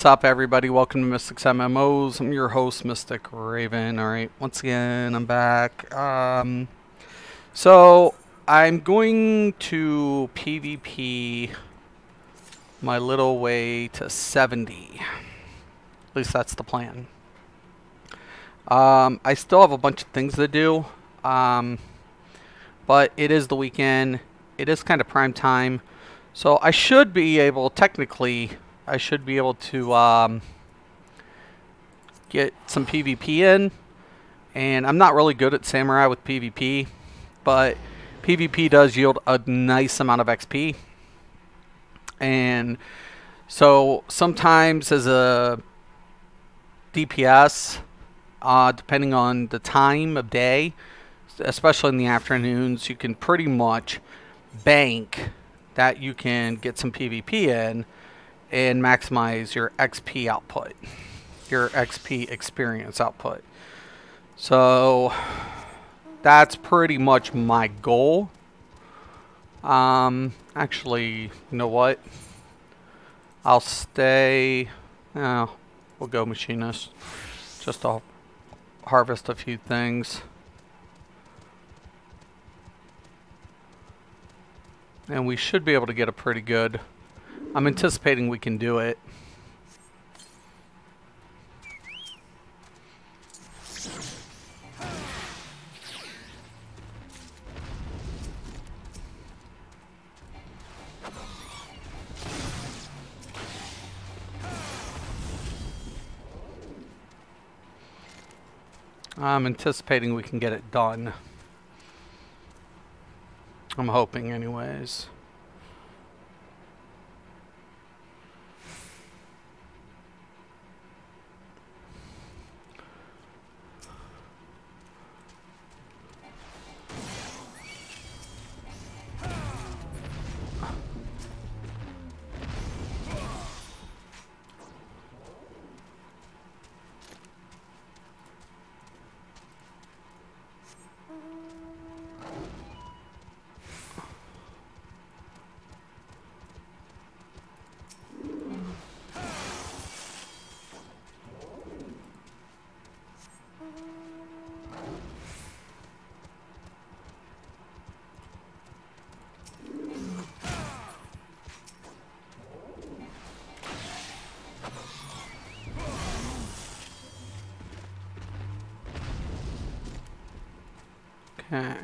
up, everybody? Welcome to Mystic's MMOs. I'm your host, Mystic Raven. Alright, once again, I'm back. So, I'm going to PvP my little way to 70. At least that's the plan. I still have a bunch of things to do. But it is the weekend. It is kind of prime time. So, I should be able, technically, I should be able to get some PvP in. And I'm not really good at Samurai with PvP, but PvP does yield a nice amount of XP. And so sometimes as a DPS, depending on the time of day, especially in the afternoons, you can pretty much bank that you can get some PvP in and maximize your XP output, your XP experience output. So that's pretty much my goal. Actually, you know what? I'll stay. We'll go machinist, just to harvest a few things. And we should be able to get a pretty good. I'm anticipating we can do it. I'm anticipating we can get it done. I'm hoping anyways. Okay.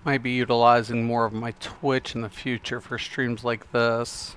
Might be utilizing more of my Twitch in the future for streams like this.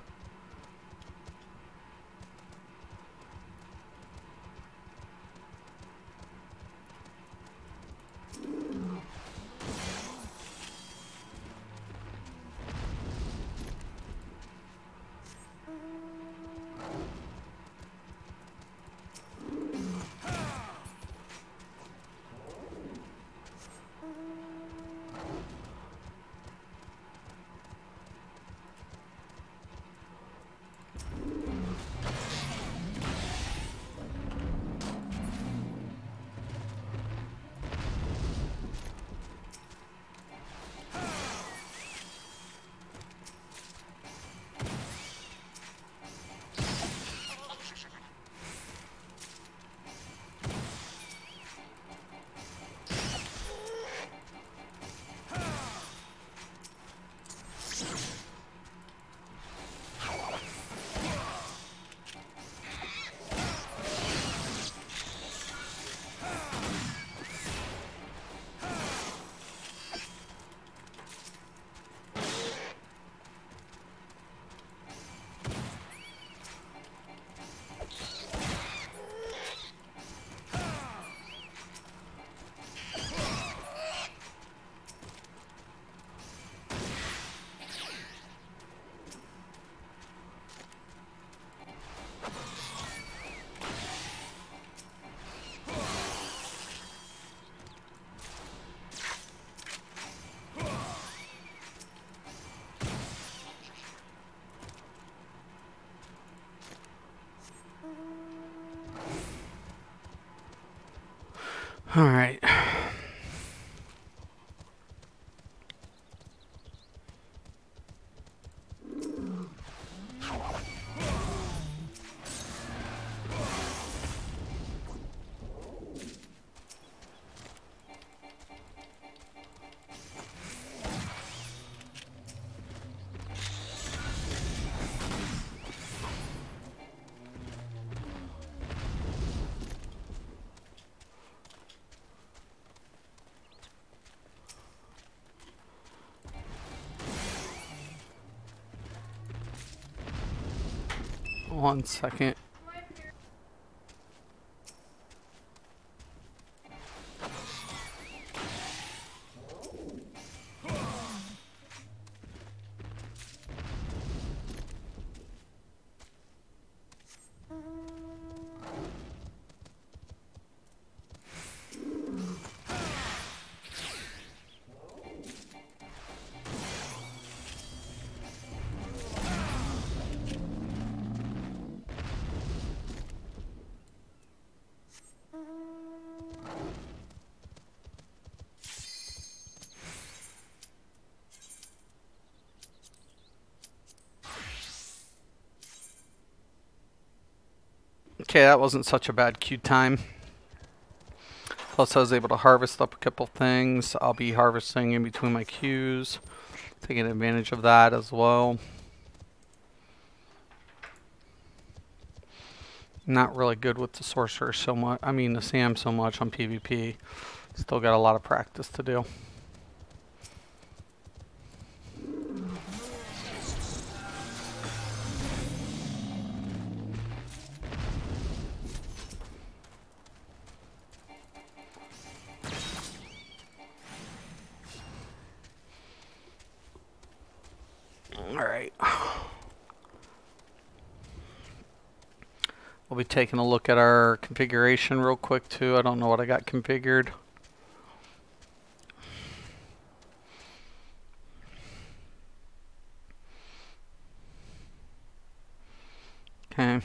All right. One second. Okay, that wasn't such a bad queue time. Plus, I was able to harvest up a couple things. I'll be harvesting in between my queues, taking advantage of that as well. Not really good with the sorcerer so much. I mean, the Sam so much on PvP. Still got a lot of practice to do. Alright. We'll be taking a look at our configuration real quick too. I don't know what I got configured. Okay.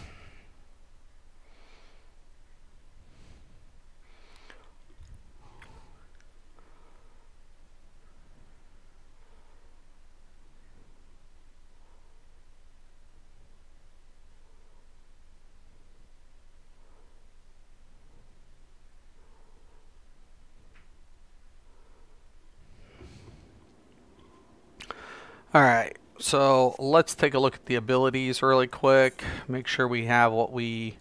Alright, so let's take a look at the abilities really quick. Make sure we have what we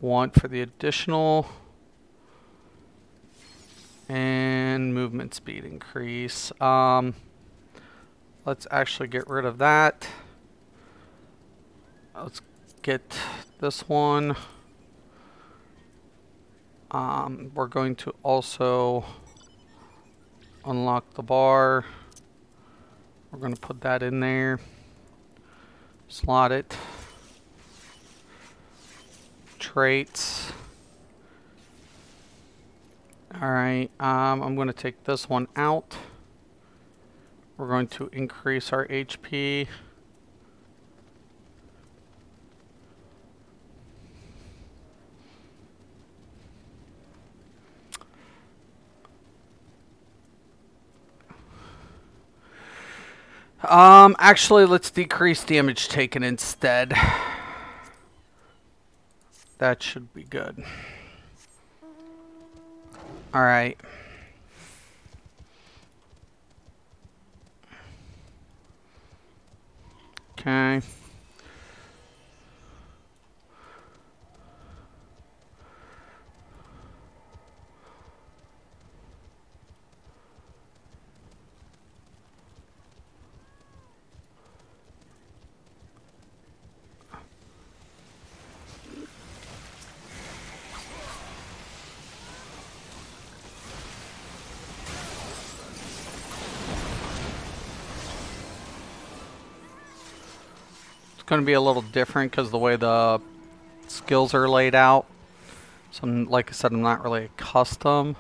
want for the additional. And movement speed increase. Let's actually get rid of that. Let's get this one. We're going to also unlock the bar. We're going to put that in there. Slot it. Traits. Alright, I'm going to take this one out. We're going to increase our HP. Actually, let's decrease damage taken instead. That should be good. Alright. Okay. Going to be a little different because the way the skills are laid out. So like I said, I'm not really accustomed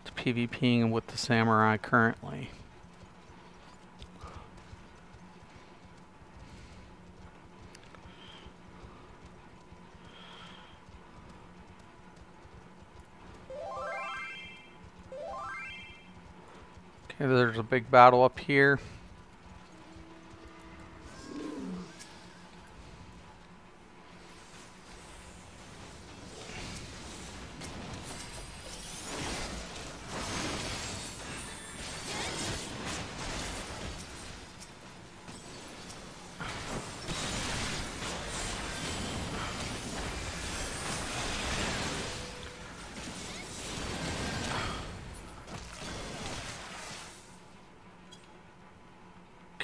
to PvPing with the samurai currently. Okay, there's a big battle up here.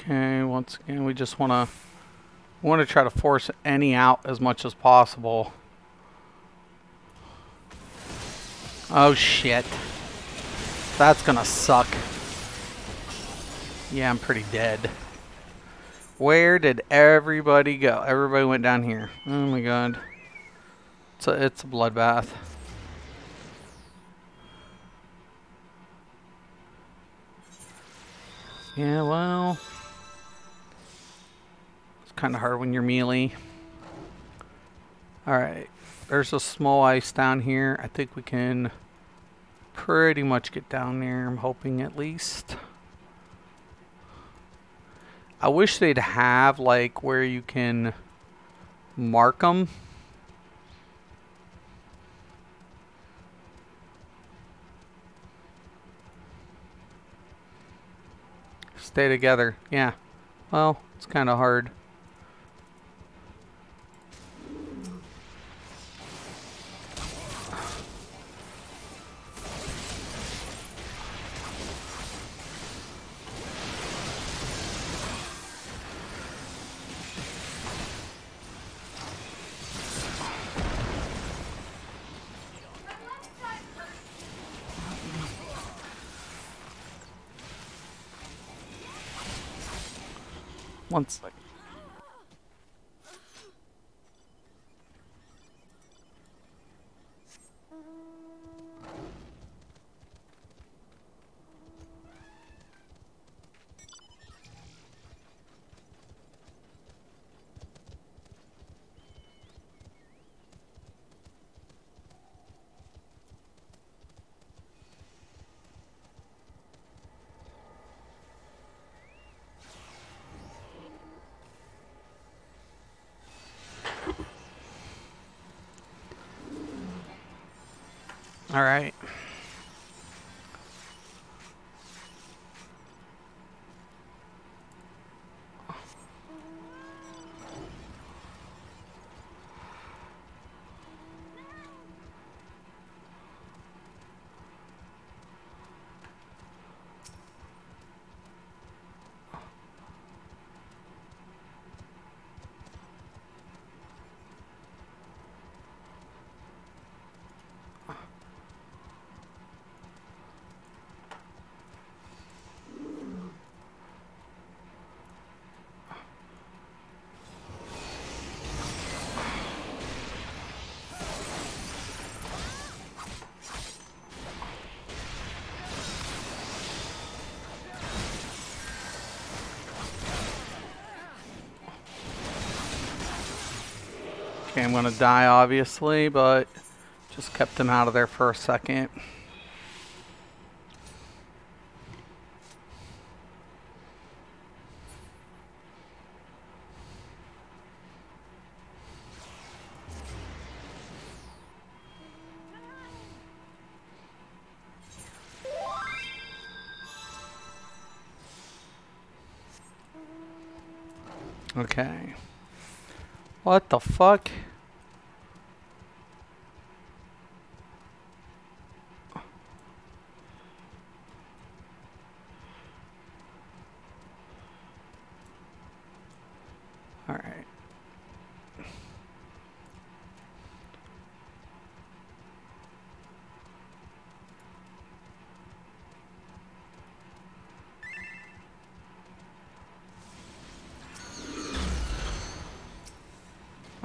Okay, once again, we just want to try to force any out as much as possible. Oh shit. That's gonna suck. Yeah, I'm pretty dead. Where did everybody go? Everybody went down here. Oh my god. It's a bloodbath. Yeah, well, it's kind of hard when you're melee. Alright, there's a small ice down here. I think we can pretty much get down there, I'm hoping at least. I wish they'd have, like, where you can mark them. Stay together. Yeah. Well, it's kind of hard. One second. All right. Okay, I'm gonna die obviously, but just kept him out of there for a second. Okay. What the fuck? All right.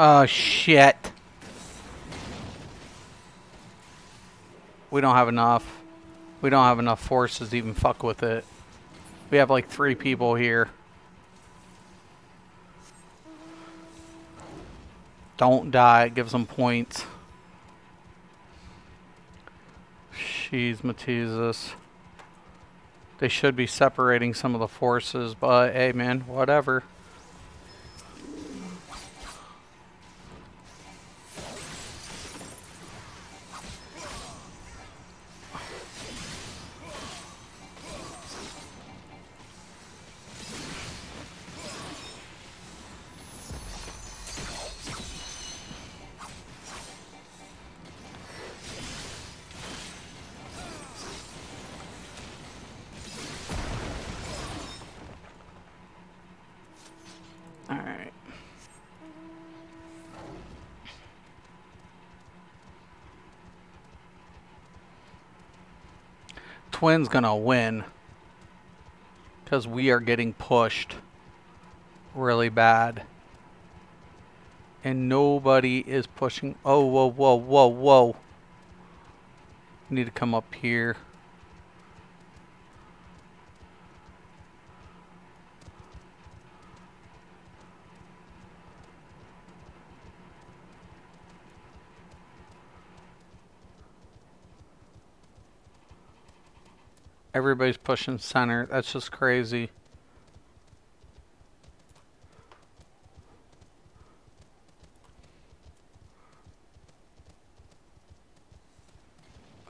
Oh shit. We don't have enough. We don't have enough forces to even fuck with it. We have like 3 people here. Don't die, it gives them points. Jeez, Mateus. They should be separating some of the forces, but hey man, whatever. Alright. Twin's gonna win because we are getting pushed really bad. And nobody is pushing. Oh, whoa, whoa, whoa, whoa. Need to come up here. Everybody's pushing center. That's just crazy.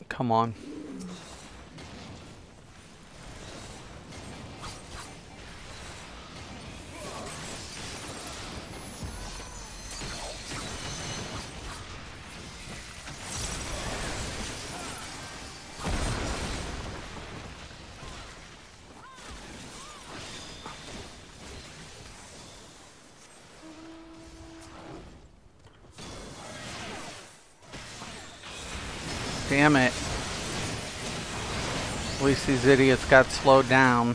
Come on. Damn it. At least these idiots got slowed down.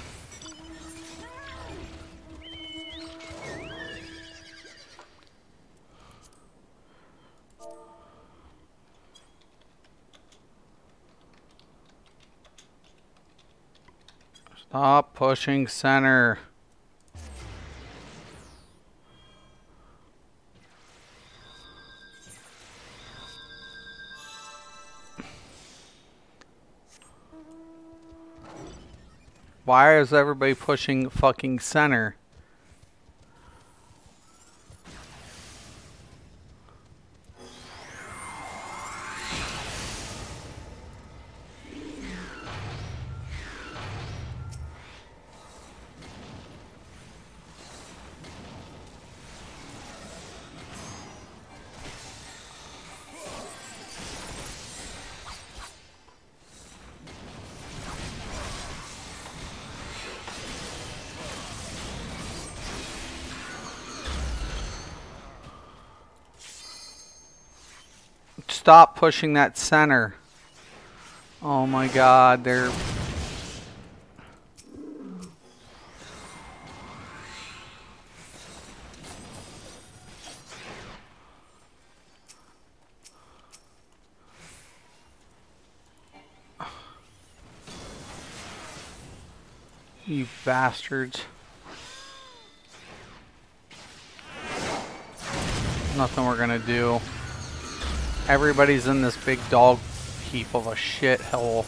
Stop pushing center. Why is everybody pushing fucking center? Stop pushing that center. Oh my god, they're... You bastards. Nothing we're gonna do. Everybody's in this big dog heap of a shithole.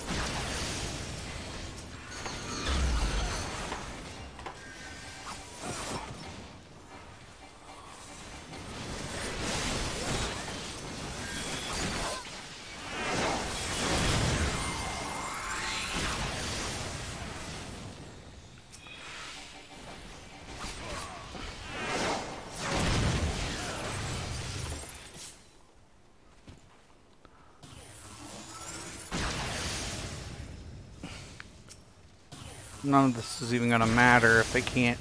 None of this is even going to matter if they can't.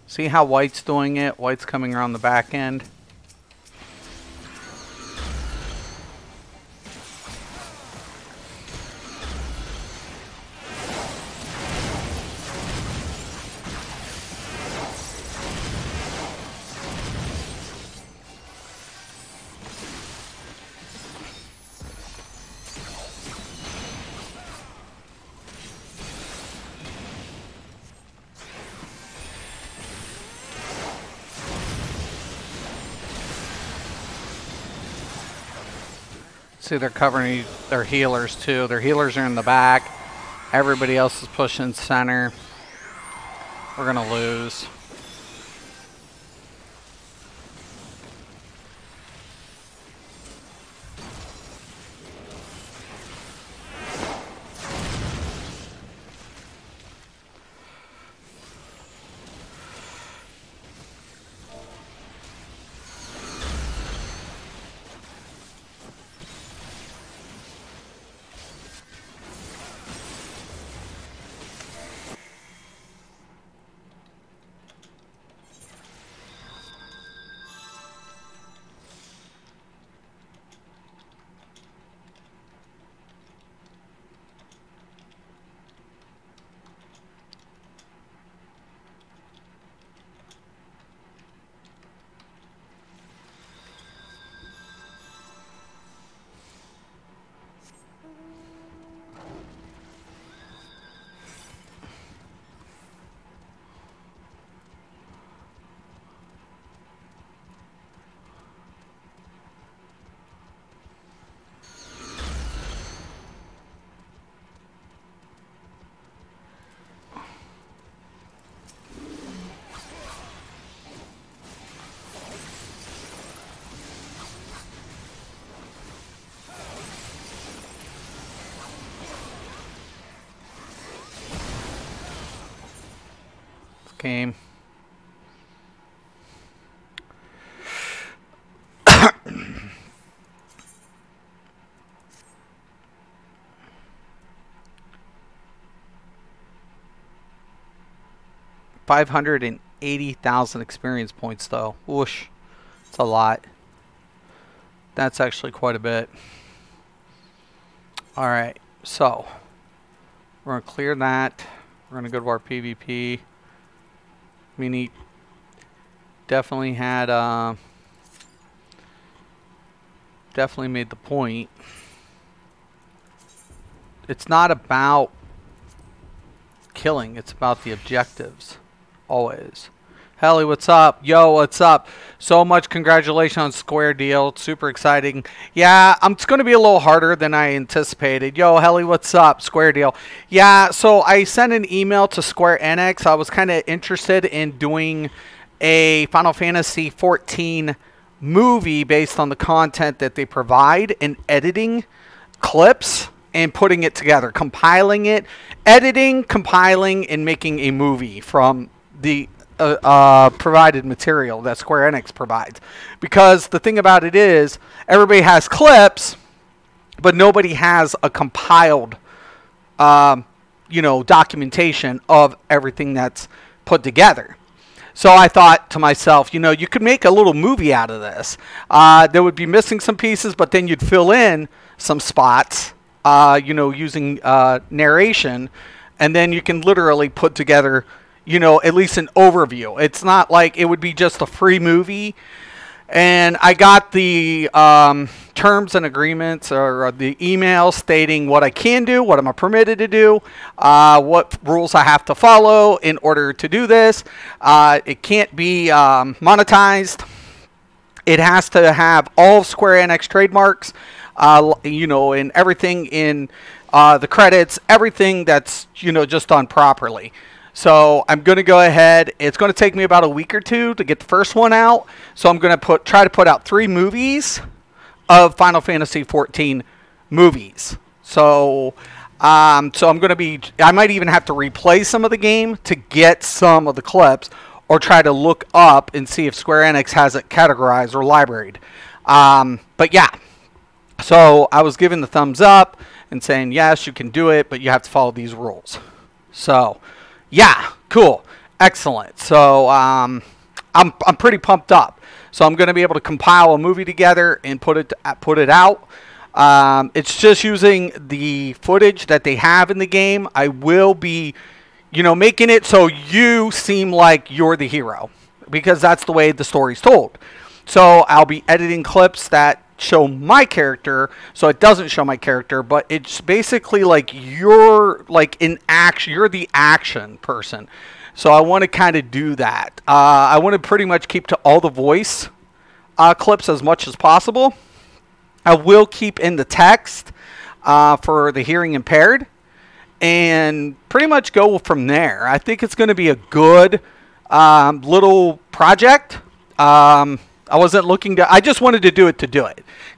See how White's doing it? White's coming around the back end. See, they're covering their healers too. Their healers are in the back. Everybody else is pushing center. We're going to lose. Game. $580,000 experience points, though. Whoosh. It's a lot. That's actually quite a bit. Alright, so we're going to clear that. We're going to go to our PvP. I mean, he definitely had, definitely made the point. It's not about killing, it's about the objectives. Always. Helly, what's up? Yo, what's up? So much congratulations on Square deal. It's super exciting. Yeah, it's going to be a little harder than I anticipated. Yo, Helly, what's up? Square deal. Yeah, so I sent an email to Square Enix. I was kind of interested in doing a Final Fantasy XIV movie based on the content that they provide and editing clips and putting it together, compiling it, editing, compiling, and making a movie from the provided material that Square Enix provides. Because the thing about it is, everybody has clips, but nobody has a compiled, documentation of everything that's put together. So I thought to myself, you could make a little movie out of this. There would be missing some pieces, but then you'd fill in some spots, using narration, and then you can literally put together at least an overview. It's not like it would be just a free movie. And I got the terms and agreements or the email stating what I can do, what I'm permitted to do, what rules I have to follow in order to do this. It can't be monetized. It has to have all Square Enix trademarks, and everything in the credits, everything that's, just done properly. So I'm going to go ahead. It's going to take me about a week or two to get the first one out. So I'm going to try to put out 3 movies of Final Fantasy XIV movies. So I'm going to be, I might even have to replay some of the game to get some of the clips, or try to look up and see if Square Enix has it categorized or libraried. But yeah, so I was given the thumbs up and saying, yes, you can do it, but you have to follow these rules. So yeah, cool, excellent. So I'm pretty pumped up. So I'm going to be able to compile a movie together and put it out. It's just using the footage that they have in the game. I will be, making it so you seem like you're the hero, because that's the way the story's told. So I'll be editing clips that show my character, so it doesn't show my character, but it's basically like you're like in action, you're the action person. So I want to kind of do that. I want to pretty much keep to all the voice clips as much as possible. I will keep in the text for the hearing impaired, and pretty much go from there. I think it's going to be a good little project. I wasn't looking to, I just wanted to do it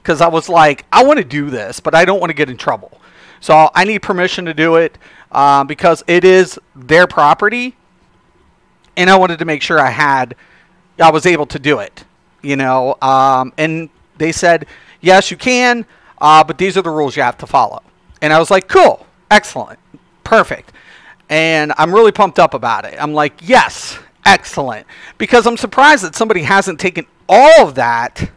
because I was like, I want to do this, but I don't want to get in trouble. So I need permission to do it because it is their property, and I wanted to make sure I was able to do it, you know. And they said, yes, you can, but these are the rules you have to follow. And I was like, cool, excellent, perfect. And I'm really pumped up about it. I'm like, yes, excellent. Because I'm surprised that somebody hasn't taken all of that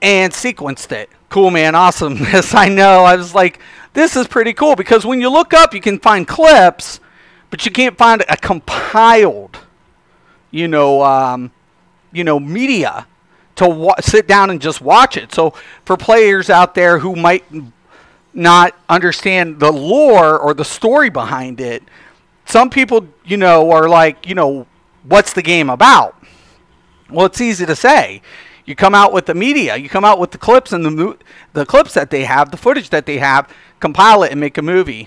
and sequenced it. Cool, man, awesome. Yes, I know. I was like, this is pretty cool. Because when you look up, you can find clips, but you can't find a compiled, media to sit down and just watch it. So for players out there who might not understand the lore or the story behind it, some people, are like, what's the game about? Well, it's easy to say. You come out with the media, you come out with the clips and the clips that they have, the footage that they have, compile it and make a movie.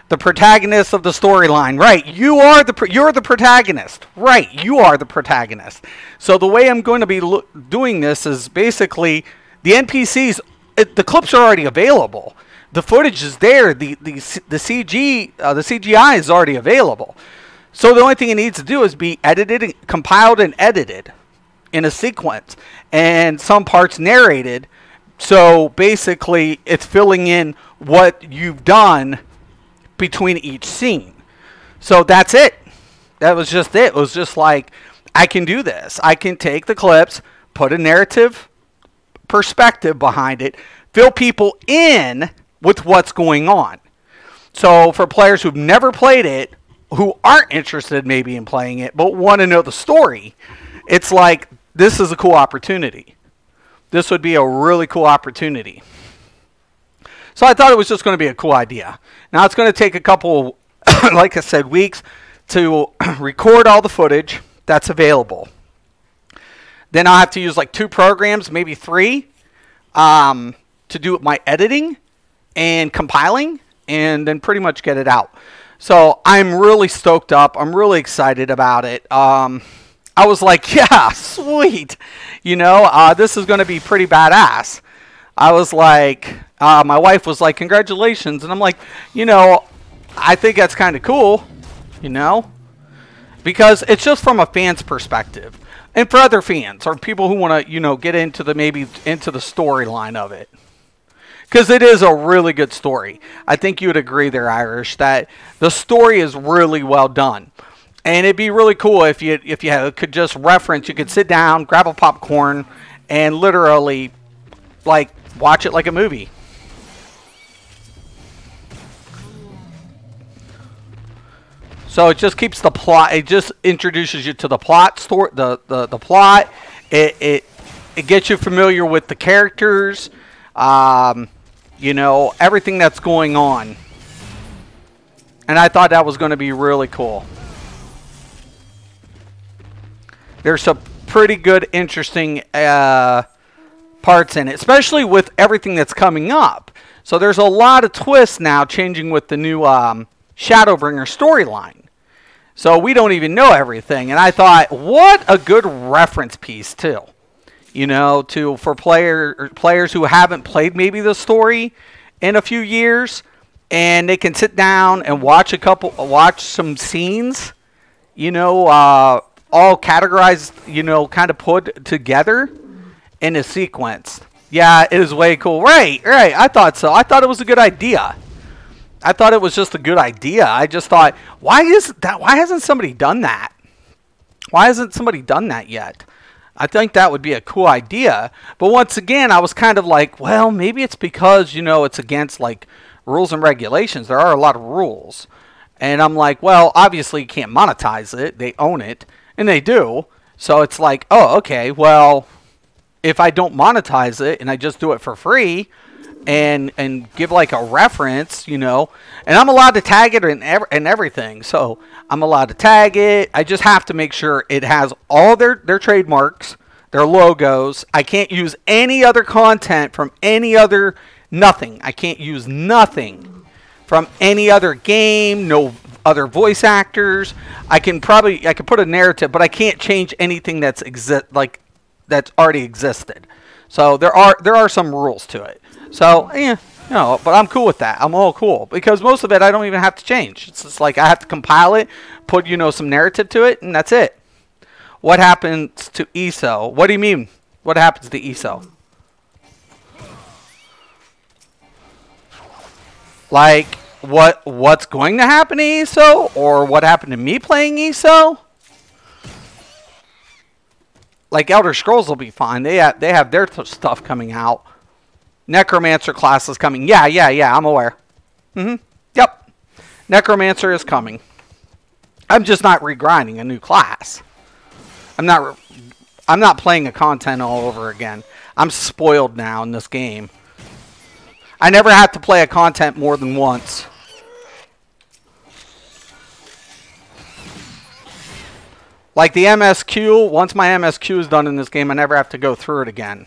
The protagonist of the storyline, right? You're the protagonist, right? You are the protagonist. So the way I'm going to be doing this is basically the NPCs. The clips are already available. The footage is there. The CGI is already available. So the only thing it needs to do is be edited, and compiled, and edited in a sequence, and some parts narrated. So basically, it's filling in what you've done between each scene. So that's it. That was just it. It was just like, I can do this. I can take the clips, put a narrative perspective behind it, fill people in with what's going on. So for players who've never played it, who aren't interested maybe in playing it, but want to know the story, it's like, this is a cool opportunity. This would be a really cool opportunity. So I thought it was just going to be a cool idea. Now it's going to take a couple, like I said, weeks to record all the footage that's available. Then I'll have to use like 2 programs, maybe 3, to do my editing and compiling, and then pretty much get it out. So I'm really stoked up. I'm really excited about it. I was like, yeah, sweet. This is going to be pretty badass. I was like, my wife was like, congratulations. And I'm like, I think that's kind of cool, because it's just from a fan's perspective. And for other fans or people who want to, get into the storyline of it. Because it is a really good story. I think you would agree there, Irish, that the story is really well done. And it'd be really cool if you could just reference, you could sit down, grab a popcorn, and literally, like, watch it like a movie. So it just keeps the plot. It just introduces you to the plot story, the plot. It gets you familiar with the characters. Everything that's going on. And I thought that was going to be really cool. There's some pretty good, interesting parts in it, especially with everything that's coming up. So there's a lot of twists now changing with the new Shadowbringer storyline. So we don't even know everything. And I thought, what a good reference piece, too. For players who haven't played maybe the story in a few years, and they can sit down and watch some scenes, all categorized, kind of put together in a sequence. Yeah, it is way cool. Right. I thought so. I thought it was a good idea. I thought it was just a good idea. I just thought, why hasn't somebody done that? Why hasn't somebody done that yet? I think that would be a cool idea. But once again, I was kind of like, well, maybe it's because, it's against, like, rules and regulations. There are a lot of rules. And I'm like, well, obviously you can't monetize it. They own it. And they do. So it's like, oh, okay, well, if I don't monetize it and I just do it for free and give, like, a reference, and I'm allowed to tag it and everything. So I'm allowed to tag it. I just have to make sure it has all their trademarks, their logos. I can't use any other content from any other, nothing. I can't use nothing from any other game, no other voice actors. I can put a narrative, but I can't change anything that's that's already existed. So there are some rules to it. So yeah, but I'm cool with that. I'm all cool because most of it I don't even have to change. It's just like I have to compile it, put some narrative to it, and that's it. What happens to ESO? What do you mean? What happens to ESO? Like what's going to happen to ESO, or what happened to me playing ESO? Like Elder Scrolls will be fine. They have their stuff coming out. Necromancer class is coming. Yeah, I'm aware. Yep. Necromancer is coming. I'm just not regrinding a new class. I'm not playing a content all over again. I'm spoiled now in this game. I never have to play a content more than once. Like the MSQ, once my MSQ is done in this game, I never have to go through it again.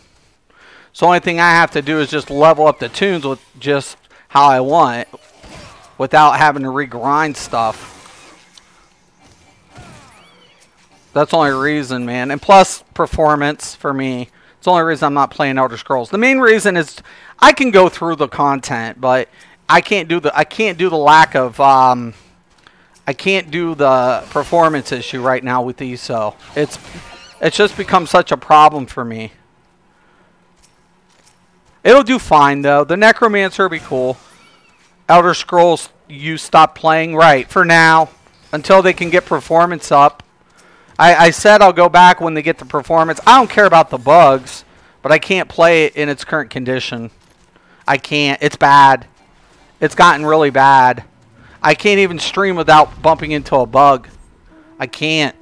So the only thing I have to do is just level up the tunes with just how I want, without having to regrind stuff. That's the only reason, man. And plus, performance for me. It's the only reason I'm not playing Elder Scrolls. The main reason is I can go through the content, but I can't do the lack of I can't do the performance issue right now with ESO. It's just become such a problem for me. It'll do fine though. The Necromancer will be cool. Elder Scrolls, you stop playing right for now until they can get performance up. I said I'll go back when they get the performance. I don't care about the bugs, but I can't play it in its current condition. I can't. It's bad. It's gotten really bad. I can't even stream without bumping into a bug. I can't.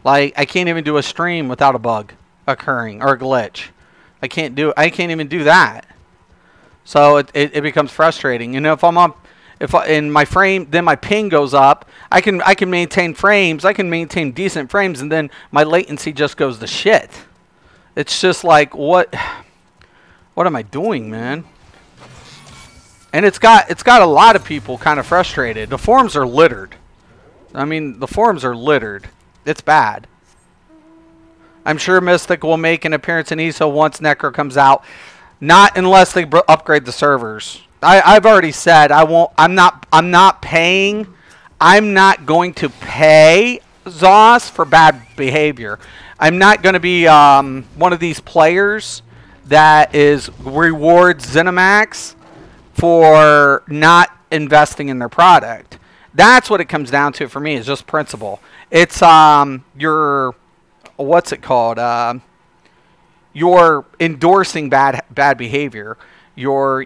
Like, I can't even do a stream without a bug occurring or a glitch. I can't even do that. So it becomes frustrating. And if I'm on, in my frame, then my ping goes up. I can maintain frames. I can maintain decent frames, and then my latency just goes to shit. It's just like, what am I doing, man? And it's got a lot of people kind of frustrated. The forums are littered. I mean, the forums are littered. It's bad. I'm sure Mystic will make an appearance in ESO once Necro comes out. Not unless they upgrade the servers. I've already said I won't. I'm not paying. I'm not going to pay ZOS for bad behavior. I'm not going to be one of these players that rewards ZeniMax for not investing in their product. That's what it comes down to for me, is just principle. It's your, what's it called? You're endorsing bad behavior. You're,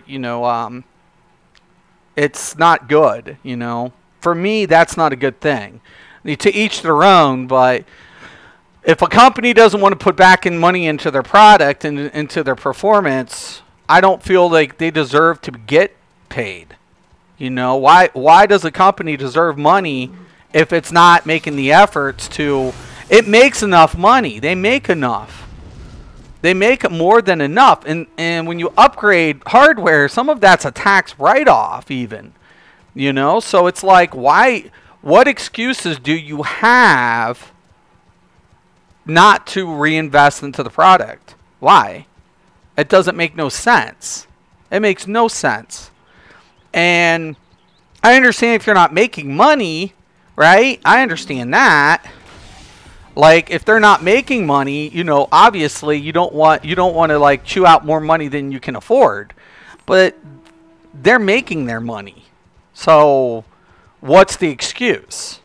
it's not good, For me, that's not a good thing. To each their own, but if a company doesn't want to put back in money into their product and into their performance, I don't feel like they deserve to get paid. Why does a company deserve money if it's not making the efforts to? It makes enough money. They make enough. They make more than enough. And when you upgrade hardware, some of that's a tax write-off even. So it's like, why? What excuses do you have not to reinvest into the product? Why? It doesn't make no sense. It makes no sense. And I understand if you're not making money, right? I understand that. Like, if they're not making money, obviously you don't want to like chew out more money than you can afford. But they're making their money. So what's the excuse?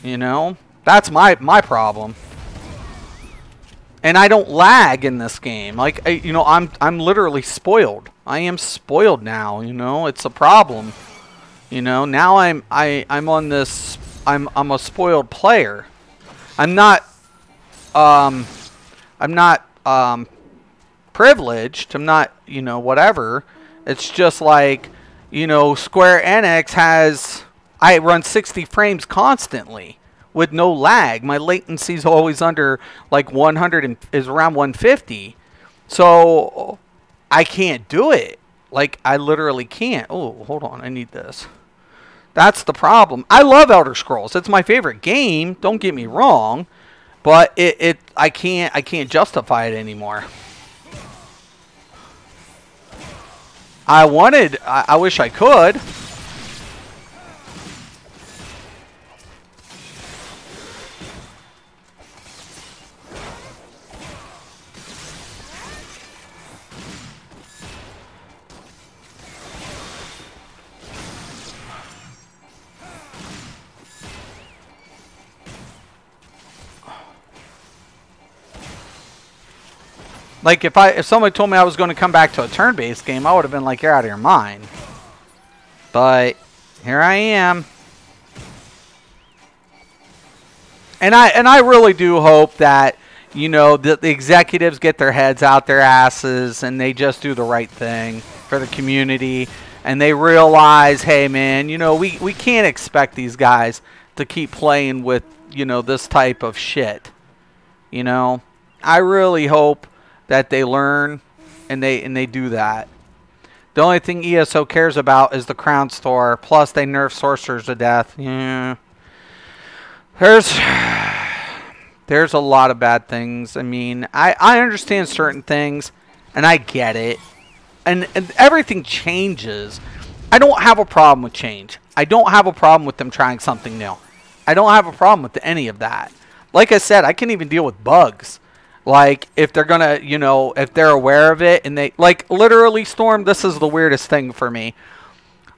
That's my problem. And I don't lag in this game. Like, I'm literally spoiled. I am spoiled now. It's a problem. Now I'm on this. I'm a spoiled player. I'm not privileged. I'm not whatever. It's just like Square Enix has. I run 60 frames constantly with no lag. My latency is always under like 100 and is around 150. So I can't do it. Like, I literally can't. Oh, hold on. I need this. That's the problem. I love Elder Scrolls. It's my favorite game. Don't get me wrong. But I can't justify it anymore. I wish I could. Like, if somebody told me I was going to come back to a turn-based game, I would have been like, you're out of your mind. But here I am. And I really do hope that, you know, the executives get their heads out their asses and they just do the right thing for the community. And they realize, hey, man, you know, we can't expect these guys to keep playing with, you know, this type of shit. You know, I really hope that they learn and they do that. The only thing ESO cares about is the crown store. Plus, they nerf sorcerers to death. Yeah, there's a lot of bad things. I mean, I understand certain things, and I get it, and everything changes. I don't have a problem with change. I don't have a problem with them trying something new. I don't have a problem with any of that. Like I said, I can even deal with bugs. Like, if they're gonna, you know, if they're aware of it and they, like, literally, Storm, this is the weirdest thing for me.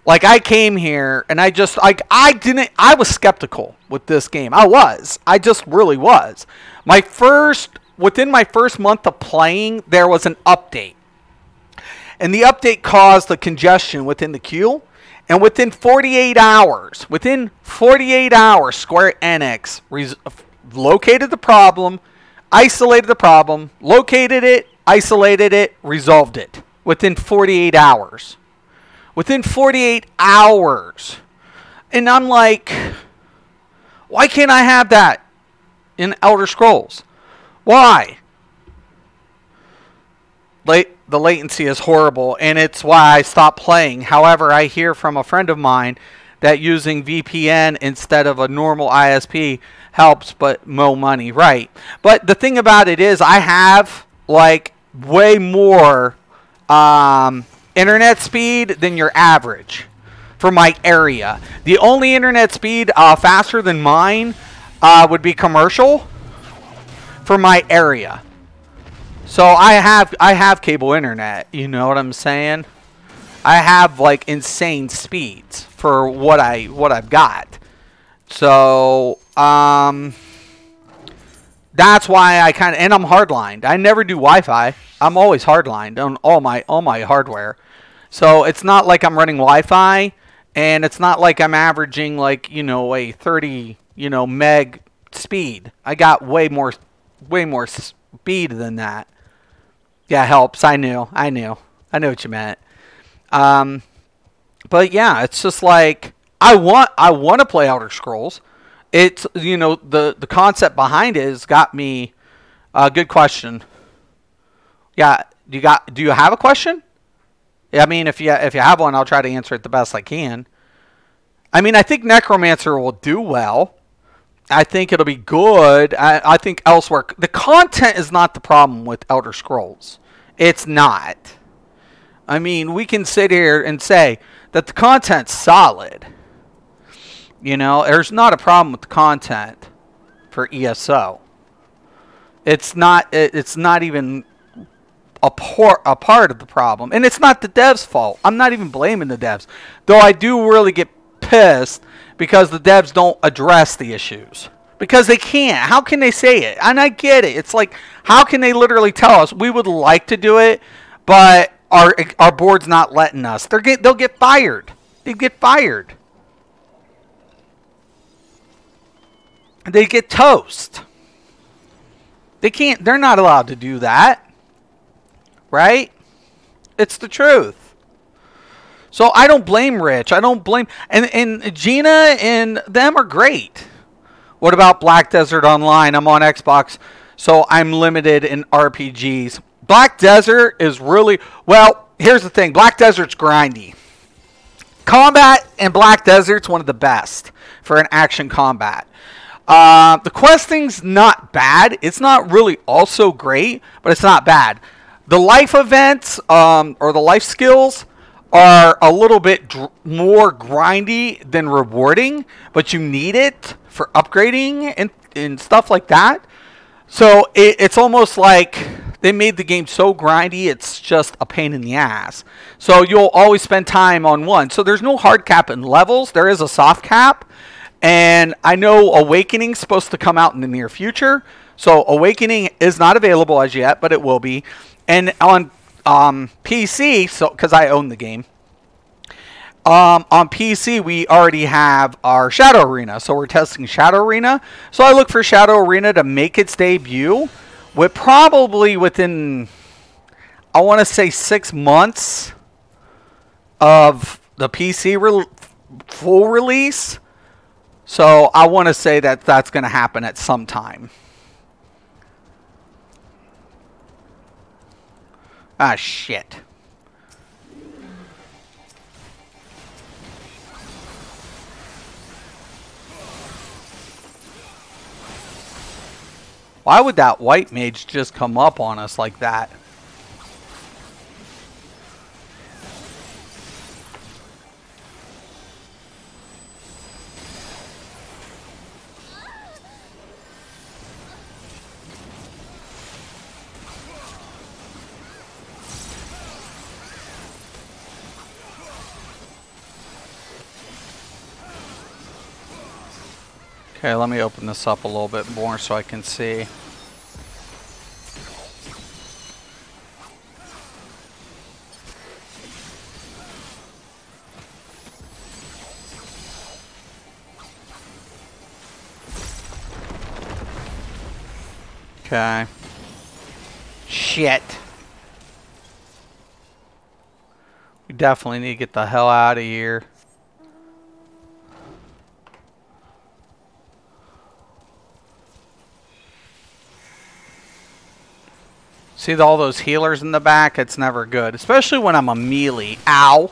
Like, I came here and I just, like, I was skeptical with this game. I just really was. Within my first month of playing, there was an update. And the update caused the congestion within the queue. And within 48 hours, Square Enix located the problem, isolated the problem, located it, isolated it, resolved it. Within 48 hours. Within 48 hours. And I'm like, why can't I have that in Elder Scrolls? Why? The latency is horrible, and it's why I stopped playing. However, I hear from a friend of mine that using VPN instead of a normal ISP helps, but more money, right? But the thing about it is, I have like way more internet speed than your average for my area. The only internet speed faster than mine would be commercial for my area. So I have cable internet. You know what I'm saying? I have like insane speeds for what I've got. So that's why I kind of, and I'm hardlined. I never do Wi-Fi. I'm always hardlined on all my hardware. So it's not like I'm running Wi-Fi, and it's not like I'm averaging like, you know, a 30, you know, meg speed. I got way more speed than that. Yeah, helps. I knew what you meant. But yeah, it's just like I want to play Elder Scrolls. It's, you know, the concept behind it has got me. Good question. Yeah, do you have a question? I mean, if you have one, I'll try to answer it the best I can. I mean, I think Necromancer will do well. I think it'll be good. I think elsewhere. The content is not the problem with Elder Scrolls. It's not. I mean, we can sit here and say that the content's solid. You know, there's not a problem with the content for ESO. It's not even a part of the problem. And it's not the devs' fault. I'm not even blaming the devs. Though I do really get pissed because the devs don't address the issues. Because they can't. How can they say it? And I get it. It's like, how can they literally tell us we would like to do it, but our board's not letting us? They'll get fired. They get fired. They get toast. They can't. They're not allowed to do that. Right? It's the truth. So I don't blame Rich. I don't blame. And Gina and them are great. What about Black Desert Online? I'm on Xbox, so I'm limited in RPGs. Black Desert is really, well, here's the thing. Black Desert's grindy. Combat in Black Desert's one of the best for an action combat. The questing's not bad. It's not really also great, but it's not bad. The life events or the life skills are a little bit more grindy than rewarding, but you need it for upgrading and stuff like that. So it's almost like they made the game so grindy, it's just a pain in the ass. So you'll always spend time on one. So there's no hard cap in levels. There is a soft cap. And I know Awakening's supposed to come out in the near future. So Awakening is not available as yet, but it will be. And on PC, so because I own the game, on PC we already have our Shadow Arena. So we're testing Shadow Arena. So I look for Shadow Arena to make its debut with probably within, I want to say 6 months of the PC full release. So I want to say that that's going to happen at some time. Ah, shit. Why would that white mage just come up on us like that? Okay, let me open this up a little bit more so I can see. Okay. Shit. We definitely need to get the hell out of here. See all those healers in the back? It's never good. Especially when I'm a melee. Ow.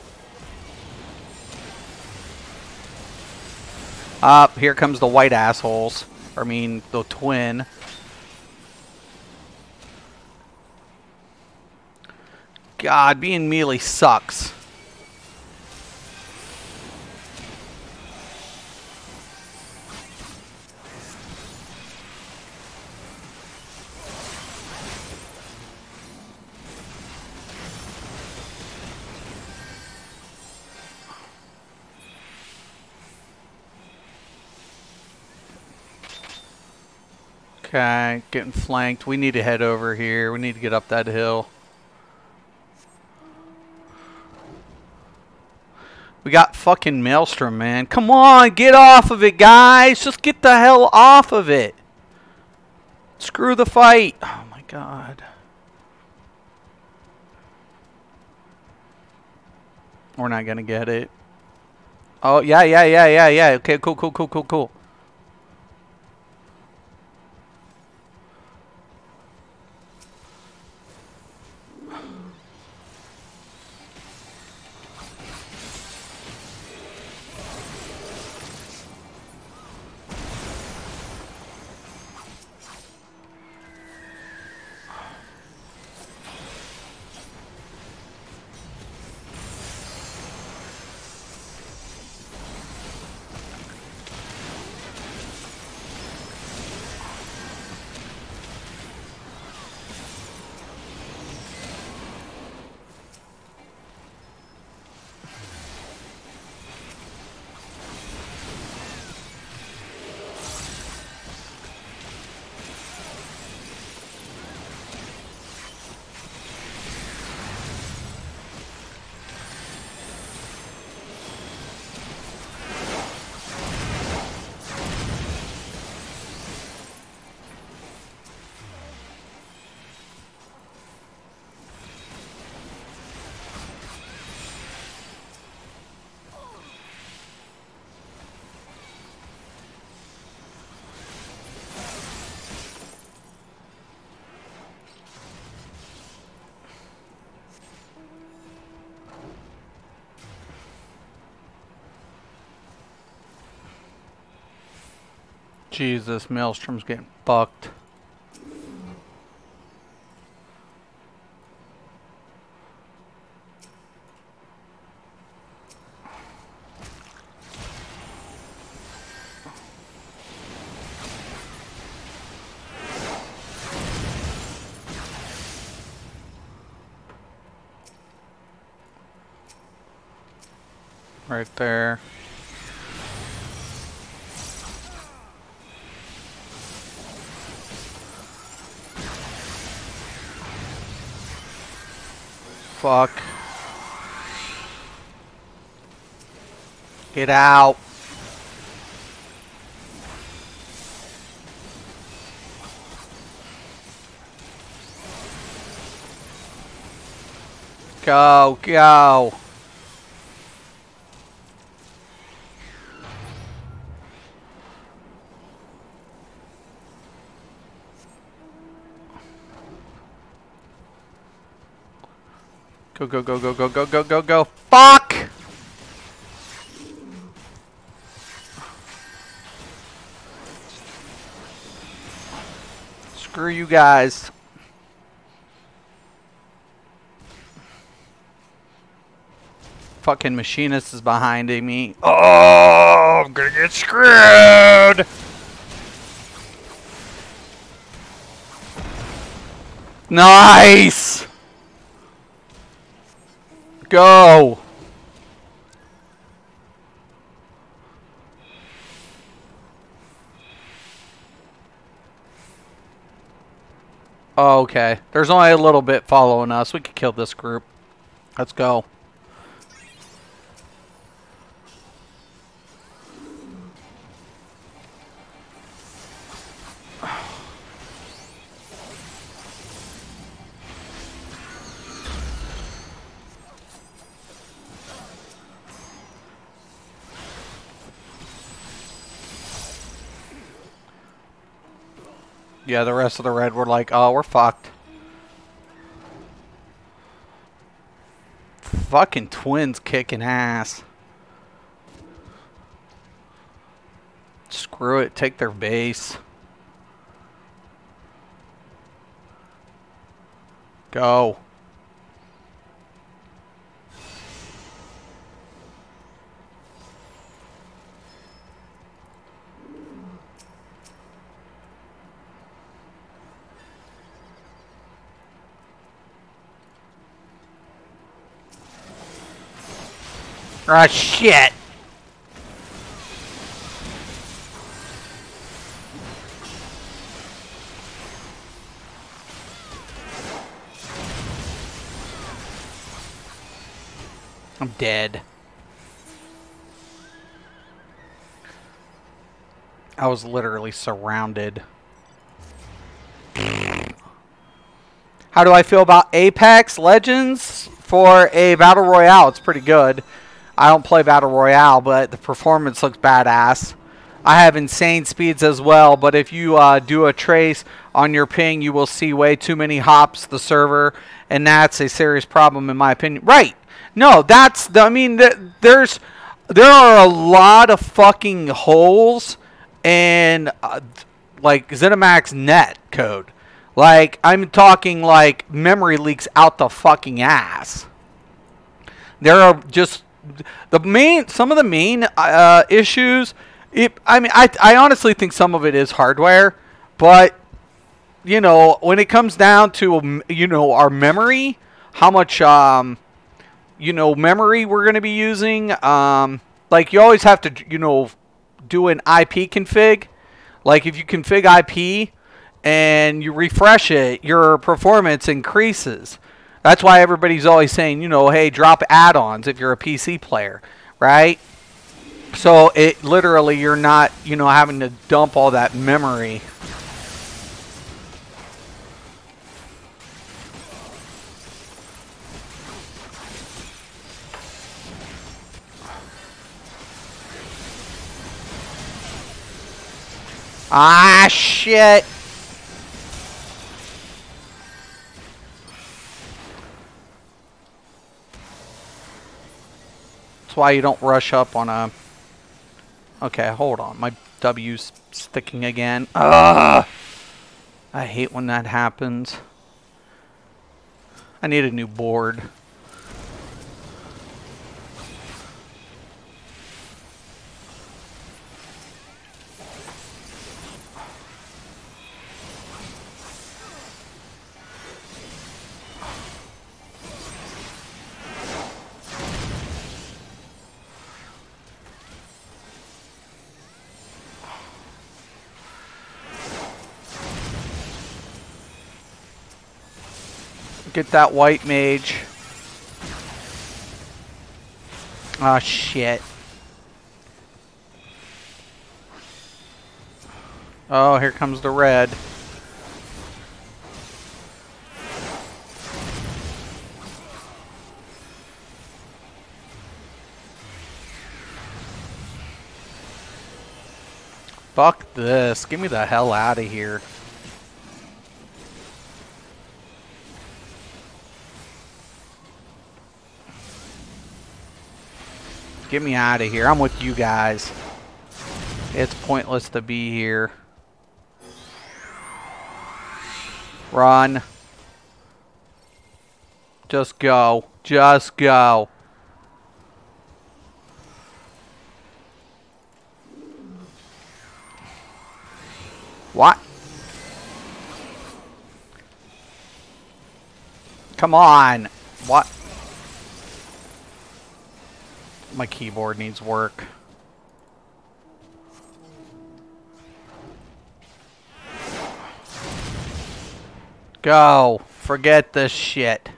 Here comes the white assholes. I mean, the twin. God, being melee sucks. Okay, getting flanked. We need to head over here. We need to get up that hill. We got fucking Maelstrom, man. Come on, get off of it, guys. Just get the hell off of it. Screw the fight. Oh, my God. We're not going to get it. Oh, yeah. Okay, cool. Jesus, Maelstrom's getting fucked. Right there. Fuck. Get out. Go, go. Go, go, go, go, go, go, go, go, go. Fuck! Screw you guys. Fucking machinist is behind me. Oh, I'm gonna get screwed! Nice! Go! Oh, okay. There's only a little bit following us. We could kill this group. Let's go. Yeah, the rest of the red were like, oh, we're fucked. Fucking twins kicking ass. Screw it, take their base. Go. Ah, shit! I'm dead. I was literally surrounded. How do I feel about Apex Legends for a Battle Royale? It's pretty good. I don't play Battle Royale, but the performance looks badass. I have insane speeds as well, but if you do a trace on your ping, you will see way too many hops the server, and that's a serious problem in my opinion. Right. No, that's... I mean, there are a lot of fucking holes in, like, ZeniMax net code. Like, I'm talking, like, memory leaks out the fucking ass. There are just... some of the main issues... I mean, I honestly think some of it is hardware, but, you know, when it comes down to, you know, our memory, how much, you know, memory we're going to be using, like, you always have to, you know, do an IP config. Like, if you config IP and you refresh it, your performance increases. That's why everybody's always saying, you know, hey, drop add-ons if you're a PC player, right? So it literally, you're not, you know, having to dump all that memory. Ah, shit. That's why you don't rush up on a... Okay, hold on. My W's sticking again. Ugh! I hate when that happens. I need a new board. Get that white mage. Oh, shit. Oh, here comes the red. Fuck this. Get me the hell out of here. Get me out of here. I'm with you guys. It's pointless to be here. Run. Just go. Just go. What? Come on. What? My keyboard needs work. Go. Forget this shit.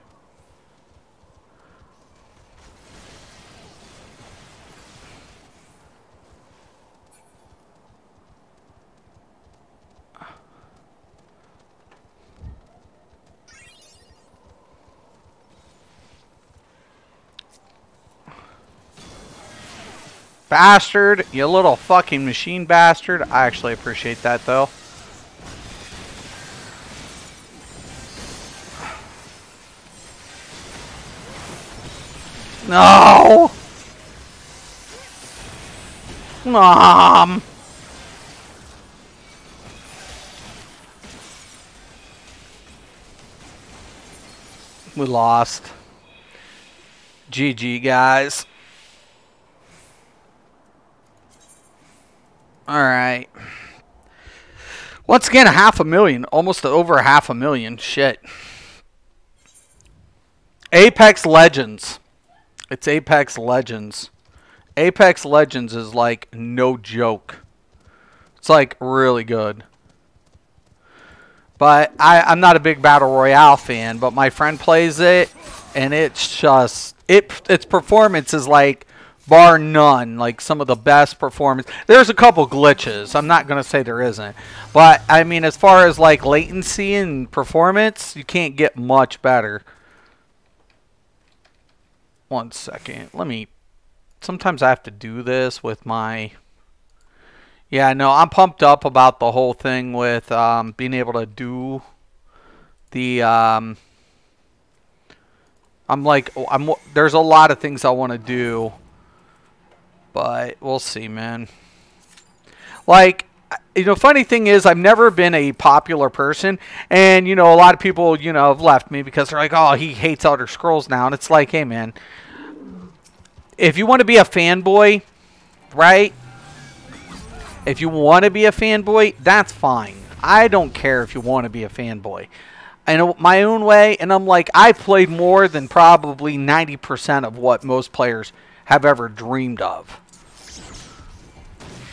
Bastard, you little fucking machine bastard. I actually appreciate that though. No! Mom! We lost. GG, guys. Alright. Once again, 500,000. Almost over 500,000. Shit. Apex Legends. It's Apex Legends. Apex Legends is like no joke. It's like really good. But I'm not a big Battle Royale fan, but my friend plays it, and it's just... its performance is like... bar none, like some of the best performance. There's a couple glitches. I'm not going to say there isn't. But, I mean, as far as like latency and performance, you can't get much better. 1 second. Let me... Sometimes I have to do this with my... Yeah, no, I'm pumped up about the whole thing with being able to do the... there's a lot of things I want to do. But we'll see, man. Like, you know, funny thing is, I've never been a popular person. And, you know, a lot of people, you know, have left me because they're like, oh, he hates Elder Scrolls now. And it's like, hey, man, if you want to be a fanboy, right? If you want to be a fanboy, that's fine. I don't care if you want to be a fanboy. I know my own way. And I'm like, I've played more than probably 90% of what most players have ever dreamed of.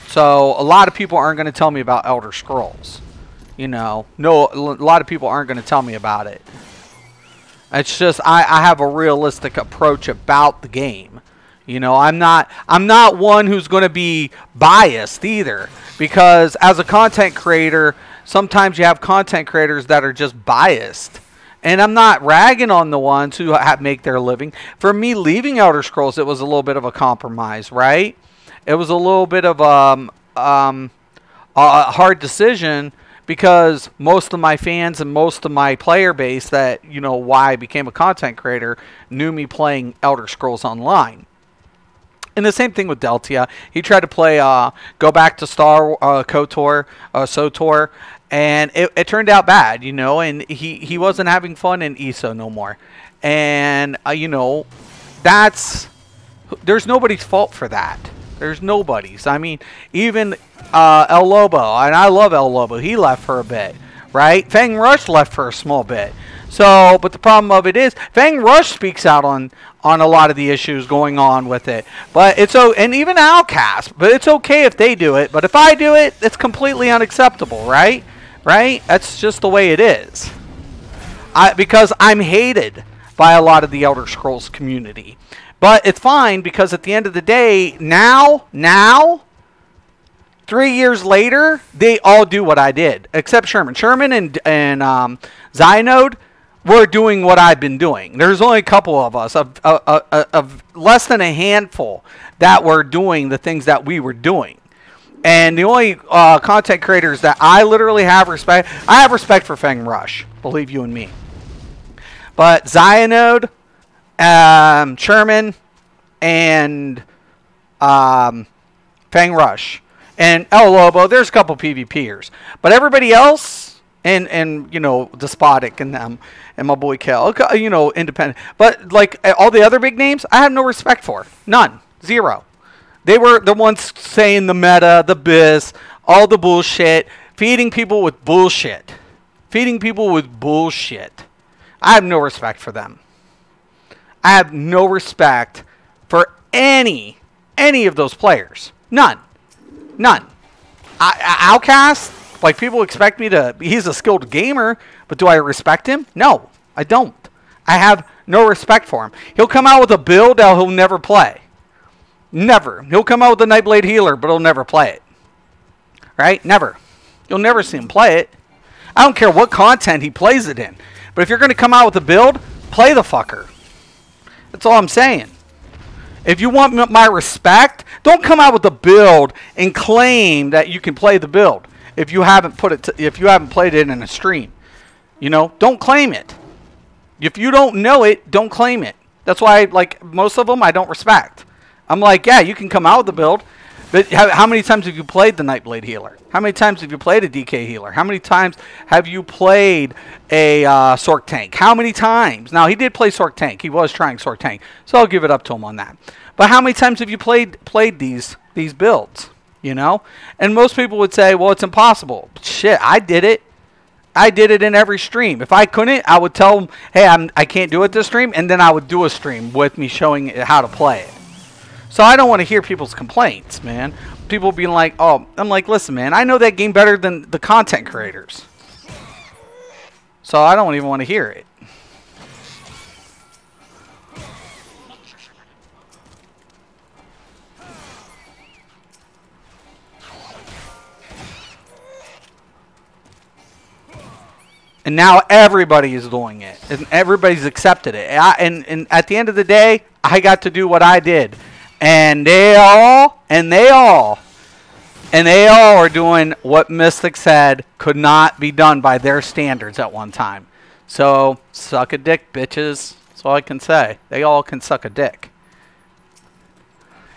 So a lot of people aren't going to tell me about Elder Scrolls. You know, no, a lot of people aren't going to tell me about it. It's just I have a realistic approach about the game. You know, I'm not one who's going to be biased either, because as a content creator, sometimes you have content creators that are just biased. And I'm not ragging on the ones who make their living. For me, leaving Elder Scrolls, it was a little bit of a compromise, right? It was a little bit of a hard decision, because most of my fans and most of my player base that, you know, why I became a content creator, knew me playing Elder Scrolls Online. And the same thing with Deltia. He tried to play go back to Star KOTOR, SOTOR, and it turned out bad, you know, and he wasn't having fun in ESO no more. And, you know, there's nobody's fault for that. There's nobody's. I mean, even El Lobo, and I love El Lobo, he left for a bit, right? Fang Rush left for a small bit. So, but the problem of it is, Fang Rush speaks out on a lot of the issues going on with it. But it's and even Outcast, but it's okay if they do it. But if I do it, it's completely unacceptable, right? Right? That's just the way it is. Because I'm hated by a lot of the Elder Scrolls community. But it's fine because at the end of the day, now, 3 years later, they all do what I did, except Sherman. Sherman and Xynode were doing what I've been doing. There's only a couple of us, of less than a handful, that were doing the things that we were doing. And the only content creators that I literally have respect, I have respect for Fang Rush, believe you and me. But Xynode, Sherman, and Fang Rush, and El Lobo, there's a couple PvPers. But everybody else, and you know, Despotic and them, and my boy Kel, you know, independent. But like all the other big names, I have no respect for. None. Zero. They were the ones saying the meta, the biz, all the bullshit, feeding people with bullshit. Feeding people with bullshit. I have no respect for them. I have no respect for any of those players. None. None. Outcast, like people expect me to, he's a skilled gamer, but do I respect him? No, I don't. I have no respect for him. He'll come out with a build that he'll never play. Never. He'll come out with a Nightblade healer, but he'll never play it. Right? Never. You'll never see him play it. I don't care what content he plays it in. But if you're going to come out with a build, play the fucker. That's all I'm saying. If you want my respect, don't come out with a build and claim that you can play the build if you haven't played it in a stream. You know, don't claim it. If you don't know it, don't claim it. That's why, like, most of them I don't respect. I'm like, yeah, you can come out with the build, but how many times have you played the Nightblade healer? How many times have you played a DK healer? How many times have you played a Sork tank? How many times? Now, he did play Sork tank. He was trying Sork tank, so I'll give it up to him on that. But how many times have you played these builds? You know? And most people would say, well, it's impossible. Shit, I did it. I did it in every stream. If I couldn't, I would tell them, hey, I can't do it this stream, and then I would do a stream with me showing how to play it. So I don't want to hear people's complaints, man. People being like, oh, I'm like, listen, man, I know that game better than the content creators. So I don't even want to hear it. And now everybody is doing it. And everybody's accepted it. And at the end of the day, I got to do what I did. And they all are doing what Mystic said could not be done by their standards at one time. So, suck a dick, bitches. That's all I can say. They all can suck a dick.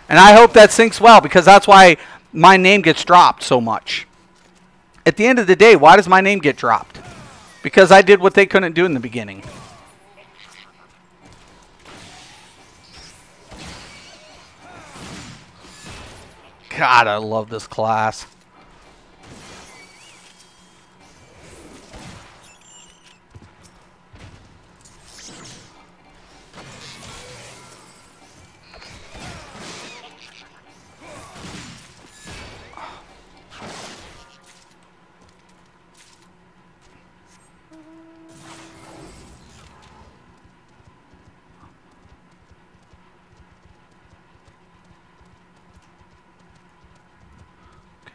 And I hope that sinks well, because that's why my name gets dropped so much. At the end of the day, why does my name get dropped? Because I did what they couldn't do in the beginning. God, I love this class.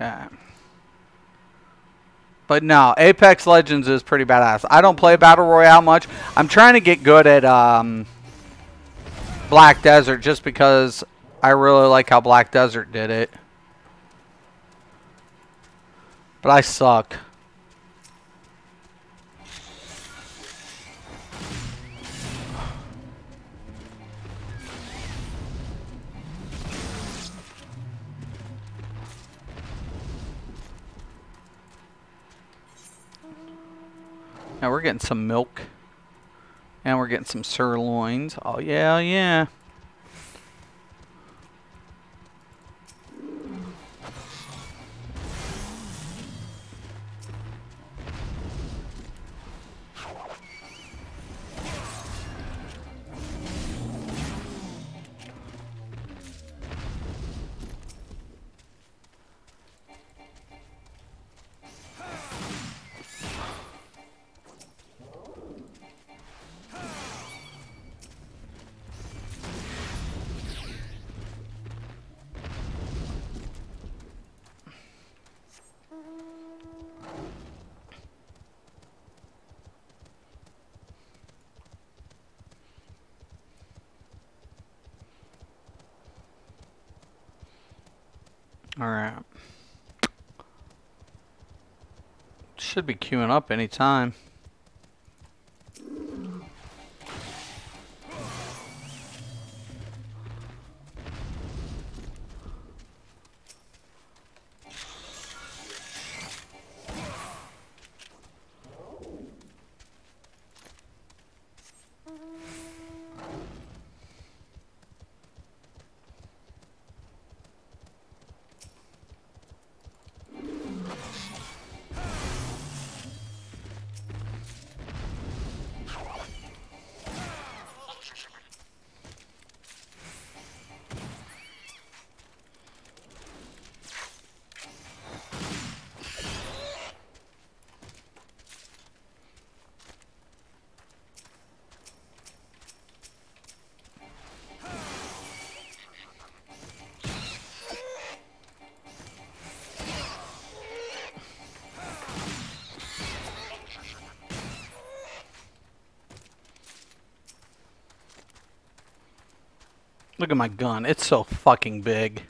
Okay. But no, Apex Legends is pretty badass. I don't play Battle Royale much. I'm trying to get good at Black Desert just because I really like how Black Desert did it. But I suck. Now we're getting some milk. And we're getting some sirloins. Oh, yeah, yeah. Alright. Should be queuing up anytime. Look at my gun. It's so fucking big.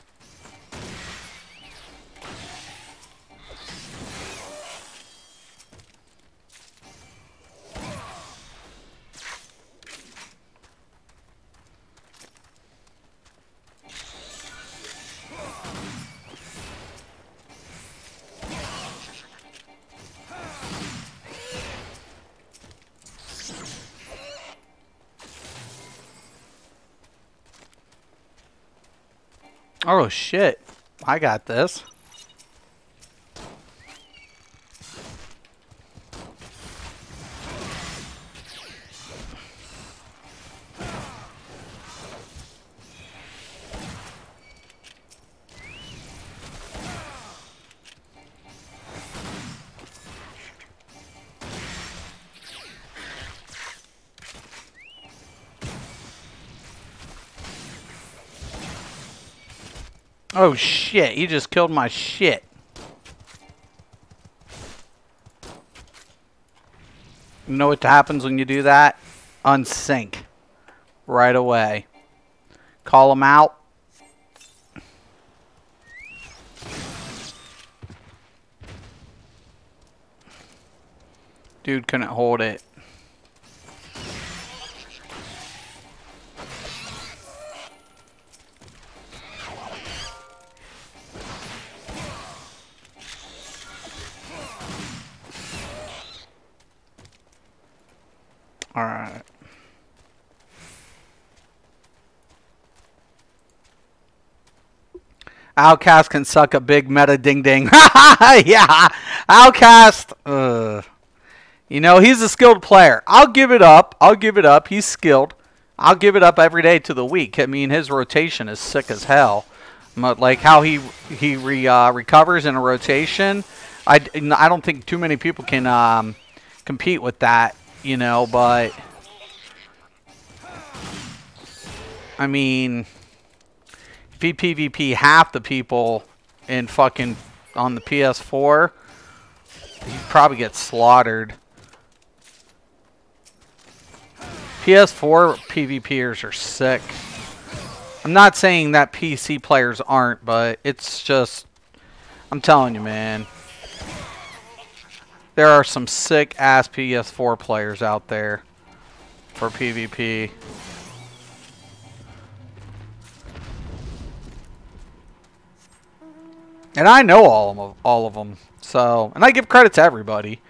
Oh shit. I got this. Oh shit, you just killed my shit. You know what happens when you do that? Unsync. Right away. Call them out. Dude couldn't hold it. Alright. Outcast can suck a big meta ding ding. Yeah. Outcast. You know, he's a skilled player. I'll give it up. I'll give it up. He's skilled. I'll give it up every day to the week. I mean, his rotation is sick as hell. Like how he recovers in a rotation. I don't think too many people can compete with that. You know, but I mean, if he PvP half the people in fucking on the PS4, he'd probably get slaughtered. PS4 PvPers are sick. I'm not saying that PC players aren't, but it's just, I'm telling you, man. There are some sick-ass PS4 players out there for PvP. And I know all of them. So, and I give credit to everybody,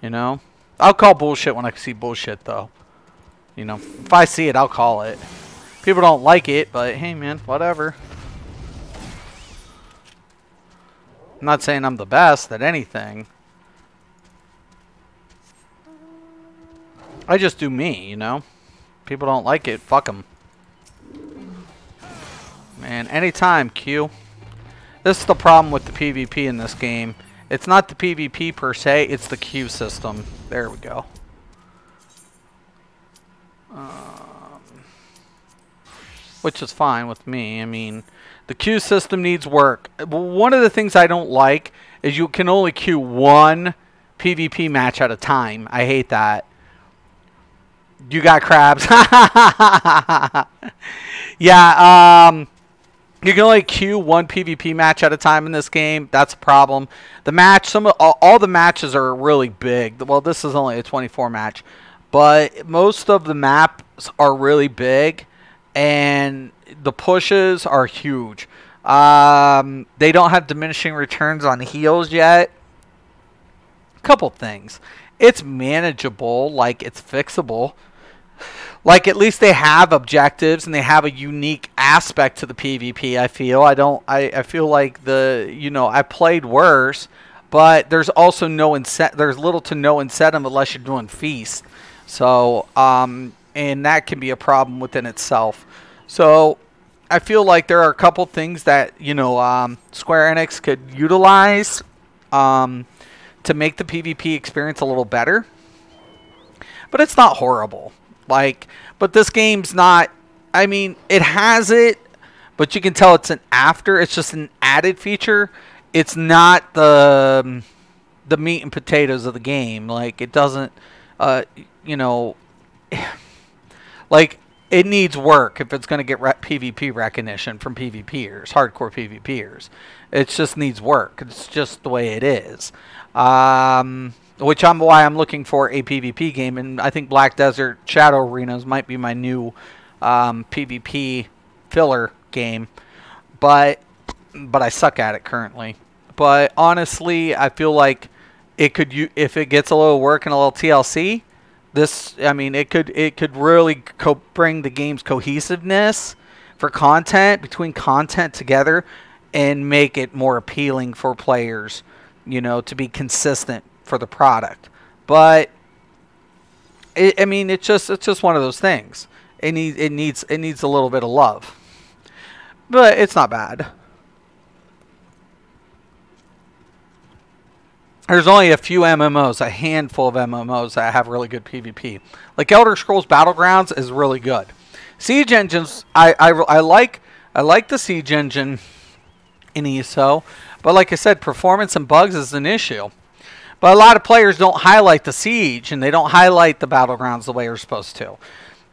you know. I'll call bullshit when I see bullshit, though. You know, if I see it, I'll call it. People don't like it, but hey, man, whatever. I'm not saying I'm the best at anything. I just do me, you know? People don't like it, fuck them. Man, anytime, Q. This is the problem with the PvP in this game. It's not the PvP per se, it's the Q system. There we go. Which is fine with me. I mean, the queue system needs work. One of the things I don't like is you can only queue one PvP match at a time. I hate that. You got crabs. Yeah, you can only queue one PvP match at a time in this game. That's a problem. The match, all the matches are really big. Well, this is only a 24 match. But most of the maps are really big. And the pushes are huge. They don't have diminishing returns on heals yet. Couple things. It's manageable, like it's fixable. Like at least they have objectives and they have a unique aspect to the PvP, I feel. I feel like I played worse, but there's also there's little to no incentive unless you're doing feast. So, and that can be a problem within itself. So I feel like there are a couple things that Square Enix could utilize to make the PvP experience a little better, but it's not horrible. But this game's not. I mean, it has it, but you can tell it's it's just an added feature. It's not the meat and potatoes of the game. Like it doesn't. Like, it needs work if it's going to get PvP recognition from PvPers, hardcore PvPers. It just needs work. It's just the way it is. Why I'm looking for a PvP game, and I think Black Desert Shadow Arenas might be my new PvP filler game. But I suck at it currently. But honestly, I feel like it could, if it gets a little work and a little TLC, it could really bring the game's cohesiveness for content, between content together, and make it more appealing for players, to be consistent for the product. But it's just one of those things. It needs a little bit of love, but it's not bad. There's only a few MMOs, a handful of MMOs that have really good PvP. Like Elder Scrolls Battlegrounds is really good. Siege engines, I like the Siege engine in ESO, but like I said, performance and bugs is an issue. But a lot of players don't highlight the Siege, and they don't highlight the Battlegrounds the way you're supposed to.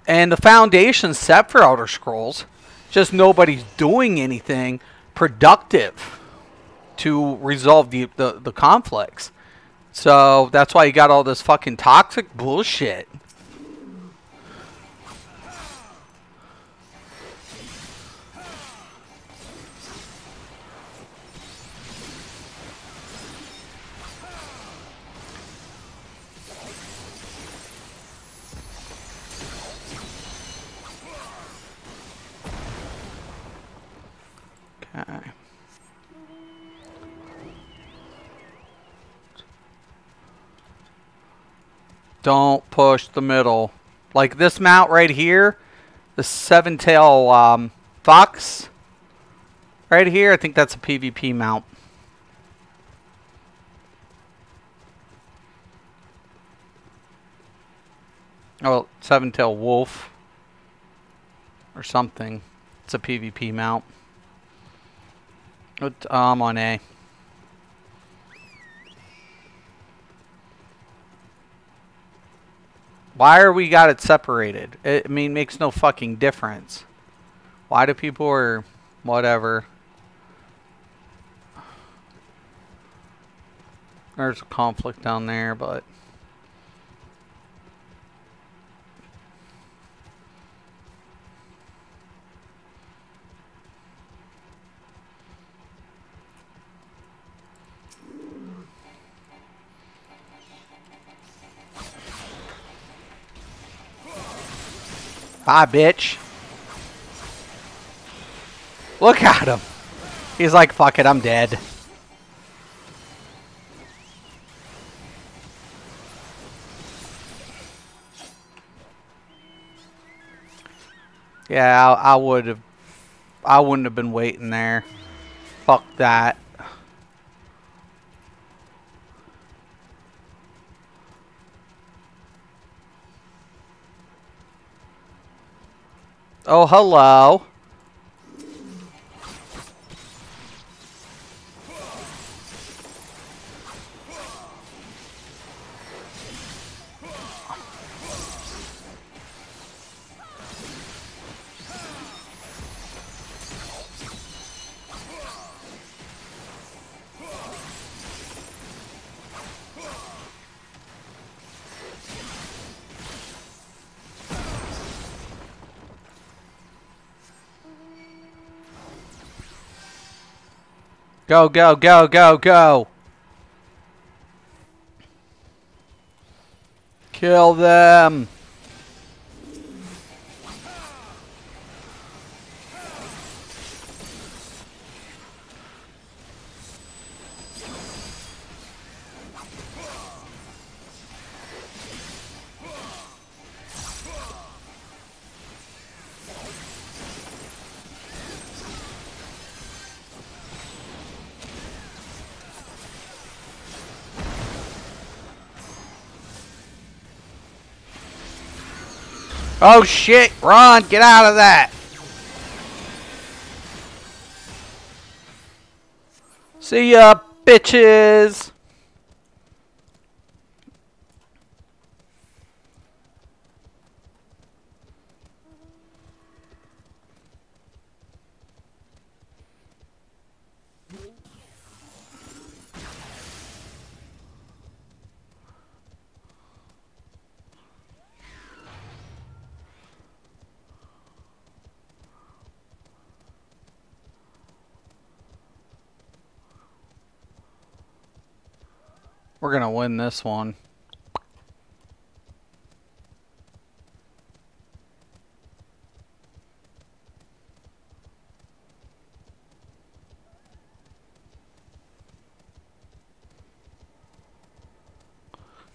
And the foundation's set for Elder Scrolls, just nobody's doing anything productive to resolve the conflicts. So that's why you got all this fucking toxic bullshit. Okay. Don't push the middle. Like this mount right here, the seven-tail fox right here, I think that's a PvP mount. Oh, seven-tail wolf or something. It's a PvP mount. I'm on A. Why are we got it separated? Makes no fucking difference. Why do people or whatever? There's a conflict down there, but Bye, bitch. Look at him. He's like, fuck it, I'm dead. Yeah, I wouldn't have been waiting there. Fuck that. Oh, hello. Go, go, go, go, go. Kill them. Oh shit, Ron, get out of that. See ya, bitches. We're gonna win this one.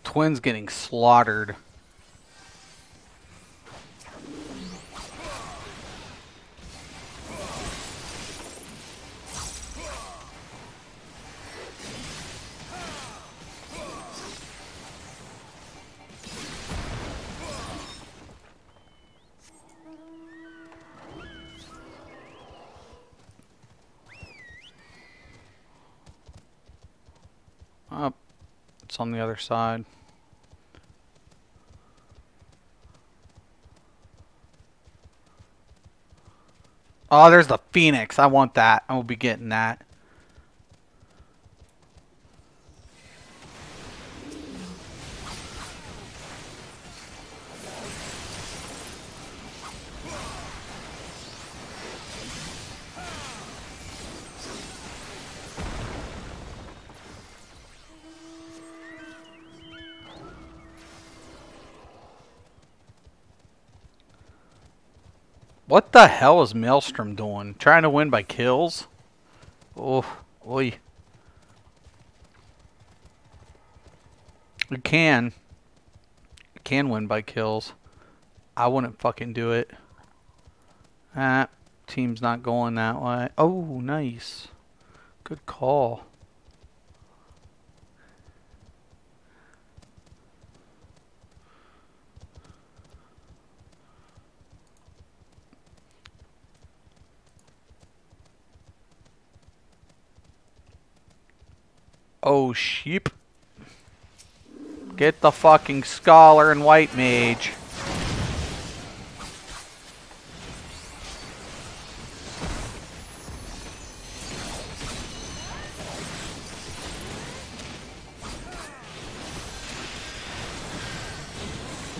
Twins getting slaughtered. Oh, it's on the other side. Oh, there's the Phoenix. I want that. I will be getting that. What the hell is Maelstrom doing? Trying to win by kills? Oh, oi. You can. You can win by kills. I wouldn't fucking do it. Ah, team's not going that way. Oh, nice. Good call. Oh, sheep. Get the fucking scholar and white mage.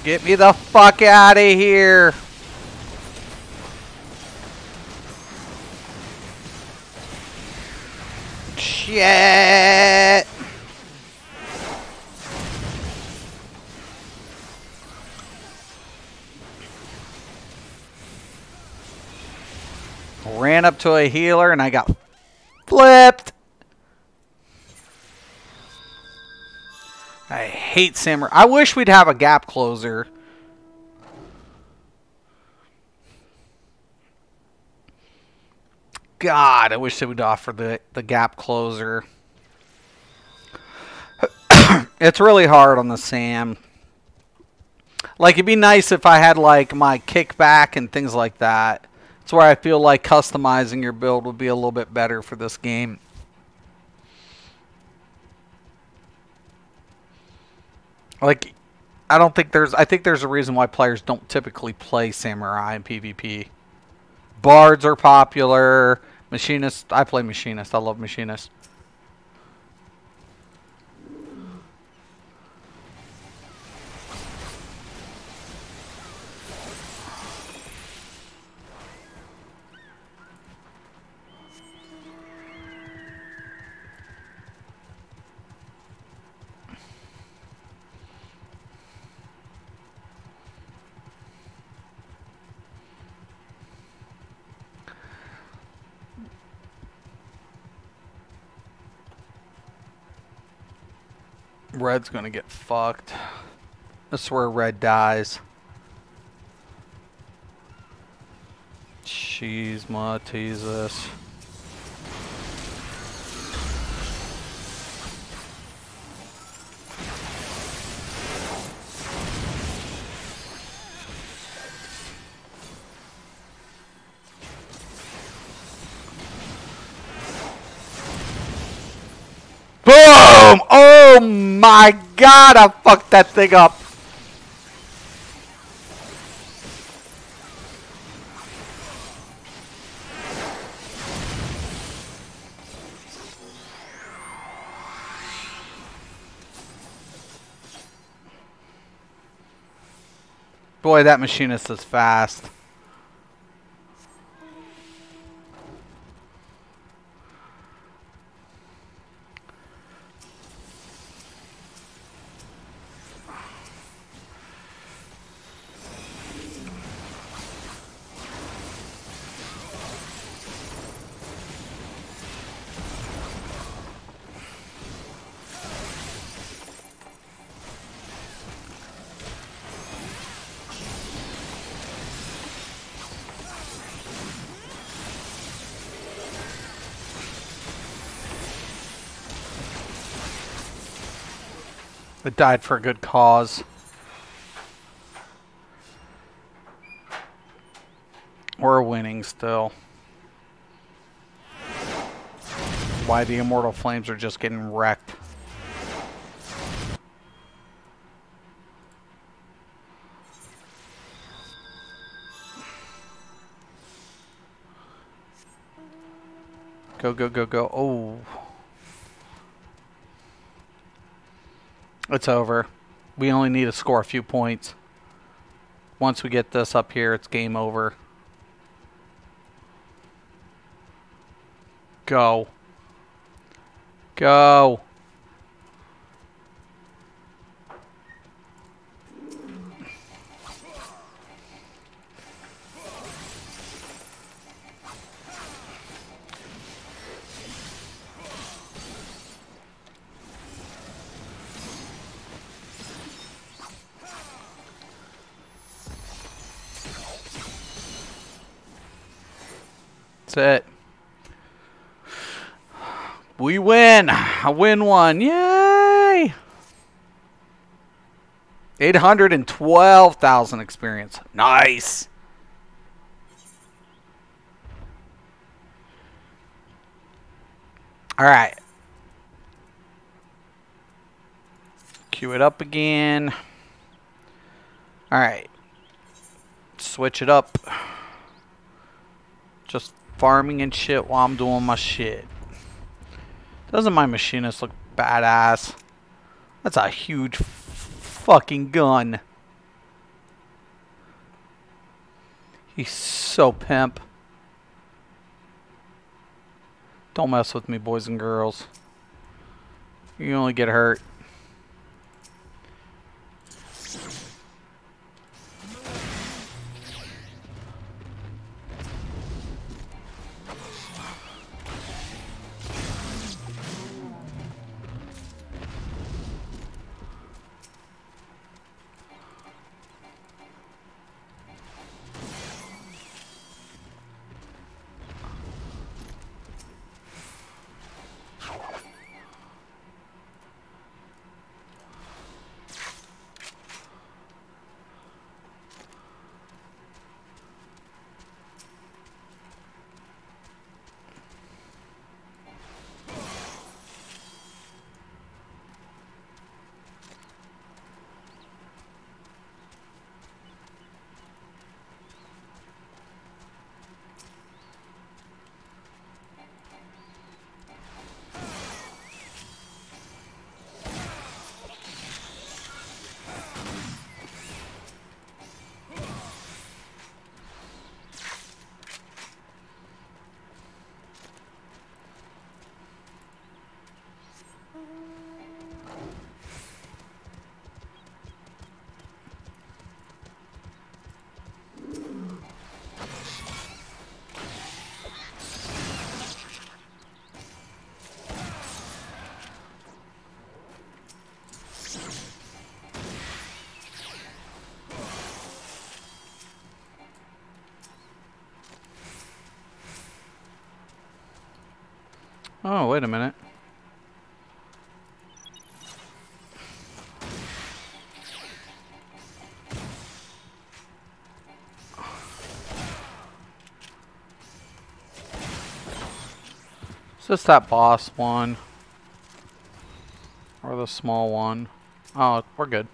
Get me the fuck out of here. Shit. ran up to a healer and I got flipped. I hate samurai. I wish we'd have a gap closer. God, I wish they would offer the gap closer. It's really hard on the Sam. Like, it'd be nice if I had, like, my kickback and things like that. It's where I feel like customizing your build would be a little bit better for this game. Like, I think there's a reason why players don't typically play Samurai in PvP. Bards are popular. Machinist, I play Machinist. I love Machinist. Red's gonna get fucked. This is where red dies. Jeez, my Jesus. Boom! Oh my God, I fucked that thing up. Boy, that machinist is fast. It died for a good cause. We're winning still. Why the Immortal Flames are just getting wrecked. Go, go, go, go. Oh. It's over. We only need to score a few points. Once we get this up here, it's game over. Go. Go. That's it. We win. I win one. Yay! 812,000 experience. Nice. All right. Queue it up again. All right. Switch it up. Just farming and shit while I'm doing my shit. Doesn't my machinist look badass? That's a huge fucking gun. He's so pimp. Don't mess with me, boys and girls. You only get hurt. Oh, wait a minute. It's just that boss one. Or the small one. Oh, we're good.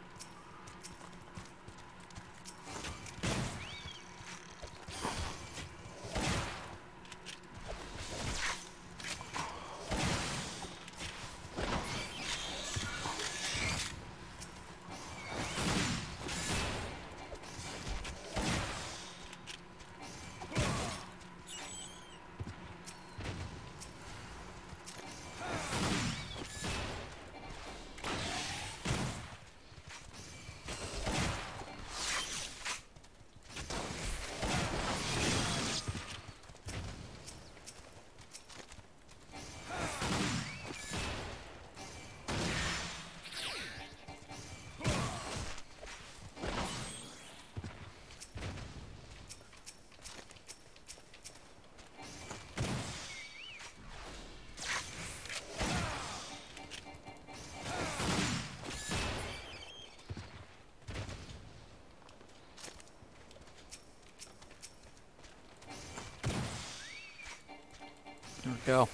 There we go.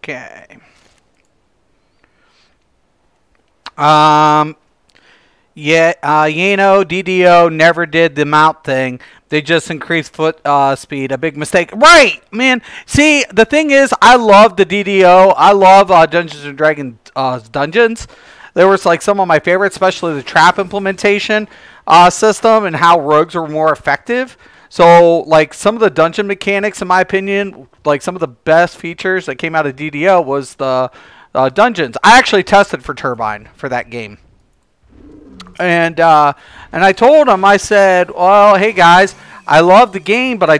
Okay. Yeah, Yano, DDO never did the mount thing. They just increased foot speed. A big mistake. Right, man. See, the thing is, I love the DDO. I love Dungeons and Dragons dungeons. There was like some of my favorites, especially the trap implementation system and how rogues were more effective. So, like, some of the dungeon mechanics, in my opinion, like some of the best features that came out of DDO was the dungeons. I actually tested for Turbine for that game. And I told him, I said, well, hey guys, I love the game, but I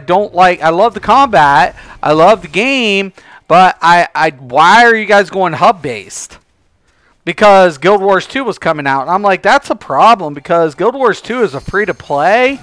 love the combat, I love the game, but why are you guys going hub based? Because Guild Wars 2 was coming out, and I'm like, that's a problem because Guild Wars 2 is a free to play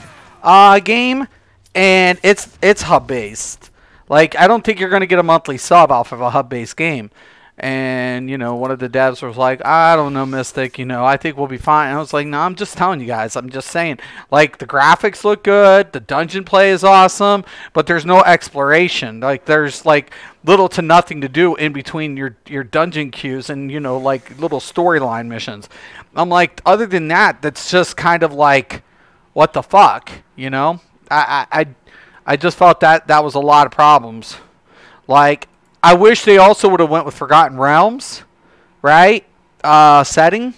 game, and it's hub based. Like, I don't think you're going to get a monthly sub off of a hub based game. And, you know, one of the devs was like, I don't know, Mystic, you know, I think we'll be fine. And I was like, no, I'm just telling you guys. I'm just saying. Like, the graphics look good. The dungeon play is awesome. But there's no exploration. Like, there's, like, little to nothing to do in between your dungeon queues and, you know, like, little storyline missions. I'm like, other than that, that's just kind of like, what the fuck, you know? I just felt that was a lot of problems. Like, I wish they also would have went with Forgotten Realms, right? Setting.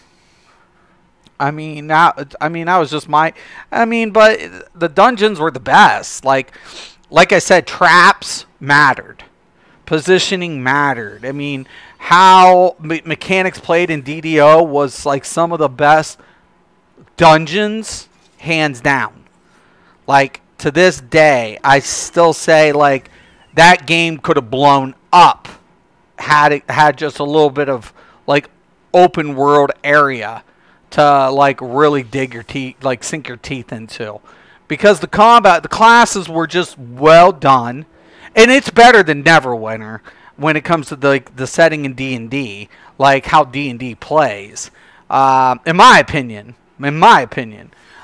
I mean, that was just my. I mean, but the dungeons were the best. Like I said, traps mattered, positioning mattered. I mean, how mechanics played in DDO was like some of the best dungeons, hands down. Like, to this day, I still say, like, that game could have blown up had it had just a little bit of, like, open world area to, like, really dig your teeth, like, sink your teeth into. Because the combat, the classes were just well done. And it's better than Neverwinter when it comes to the setting in D&D, like how D&D plays. In my opinion.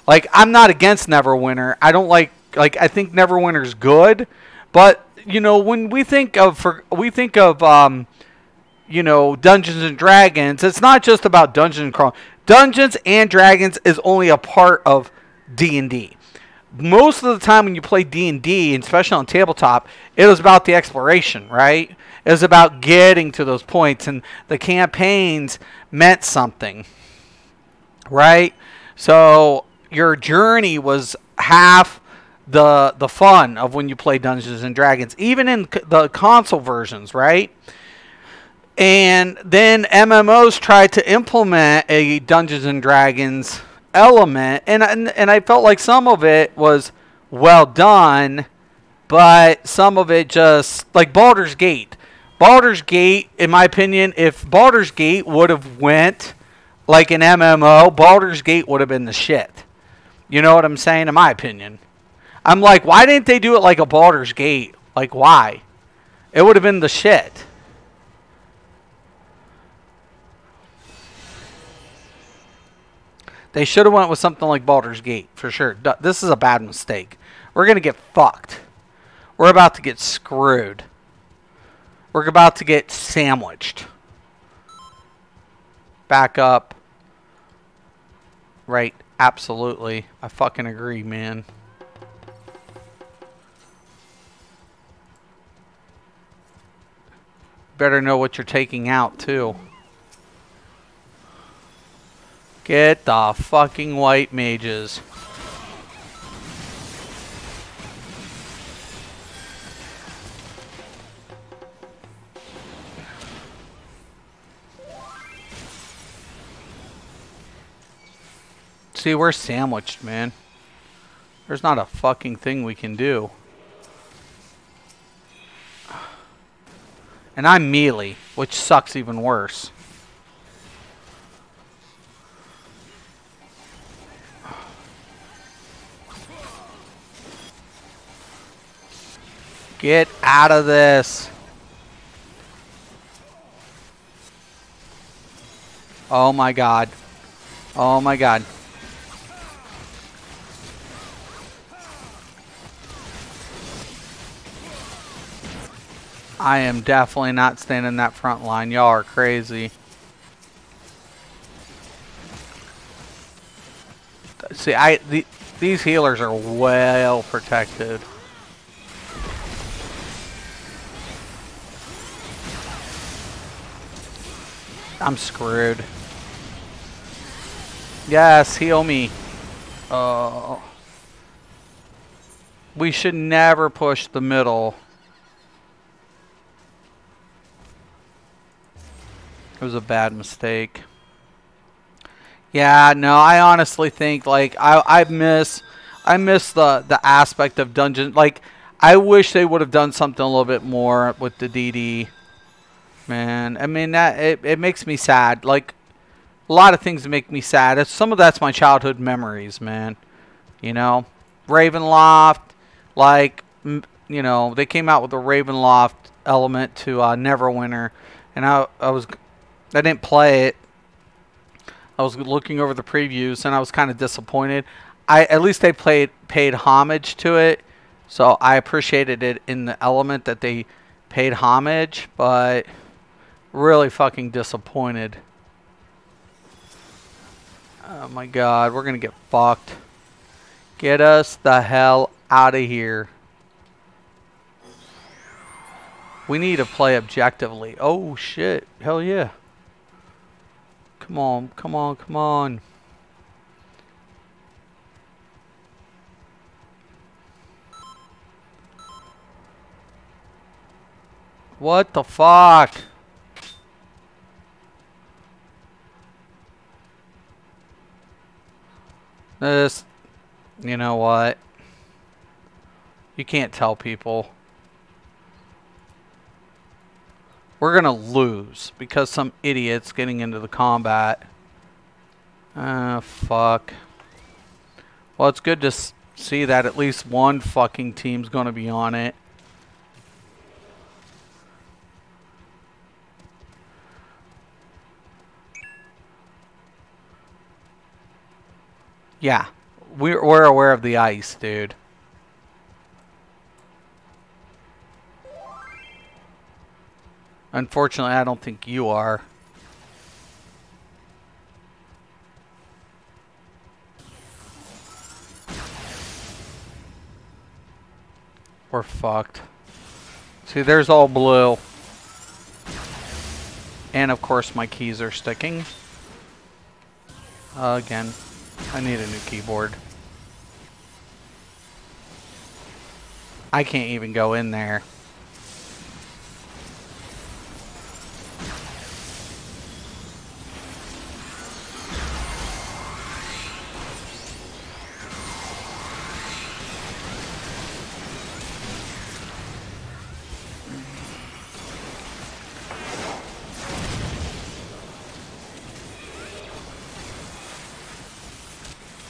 Like, I'm not against Neverwinter. I don't like I think Neverwinter's good, but you know, when we think of you know, Dungeons and Dragons, it's not just about Dungeons and Crawl. Dungeons and Dragons is only a part of D&D. Most of the time when you play D&D, and especially on tabletop, it was about the exploration, right? It was about getting to those points, and the campaigns meant something, right? So your journey was half the fun of when you play Dungeons and Dragons, even in the console versions, right? And then MMOs tried to implement a Dungeons and Dragons element, and I felt like some of it was well done, but some of it just, like Baldur's Gate. Baldur's Gate, in my opinion, if Baldur's Gate would have went like an MMO, Baldur's Gate would have been the shit. You know what I'm saying? In my opinion. I'm like, why didn't they do it like a Baldur's Gate? Like, why? It would have been the shit. They should have went with something like Baldur's Gate, for sure. This is a bad mistake. We're going to get fucked. We're about to get screwed. We're about to get sandwiched. Back up. Right, absolutely. I fucking agree, man. Better know what you're taking out, too. Get the fucking white mages. See, we're sandwiched, man. There's not a fucking thing we can do. And I'm melee, which sucks even worse. Get out of this. Oh my god. Oh my god. I am definitely not standing in that front line. Y'all are crazy. See, these healers are well protected. I'm screwed. Yes, heal me. Oh. We should never push the middle. It was a bad mistake. Yeah, no, I honestly think, like, I miss the aspect of dungeon. Like, I wish they would have done something a little bit more with the DD. Man, I mean, it makes me sad. Like, a lot of things make me sad. Some of that's my childhood memories, man. You know, Ravenloft, like, you know, they came out with a Ravenloft element to Neverwinter. And I didn't play it. I was looking over the previews and I was kind of disappointed. At least they paid homage to it, so I appreciated it in the element that they paid homage, but really fucking disappointed. Oh my god, we're gonna get fucked. Get us the hell out of here. We need to play objectively. Oh shit, hell yeah. Come on, come on, come on. What the fuck? This, you know what? You can't tell people. We're gonna lose because some idiot's getting into the combat. Ah, fuck. Well, it's good to see that at least one fucking team's gonna be on it. Yeah, we're aware of the ice, dude. Unfortunately, I don't think you are. We're fucked. See, there's all blue. And of course, my keys are sticking. Again, I need a new keyboard. I can't even go in there.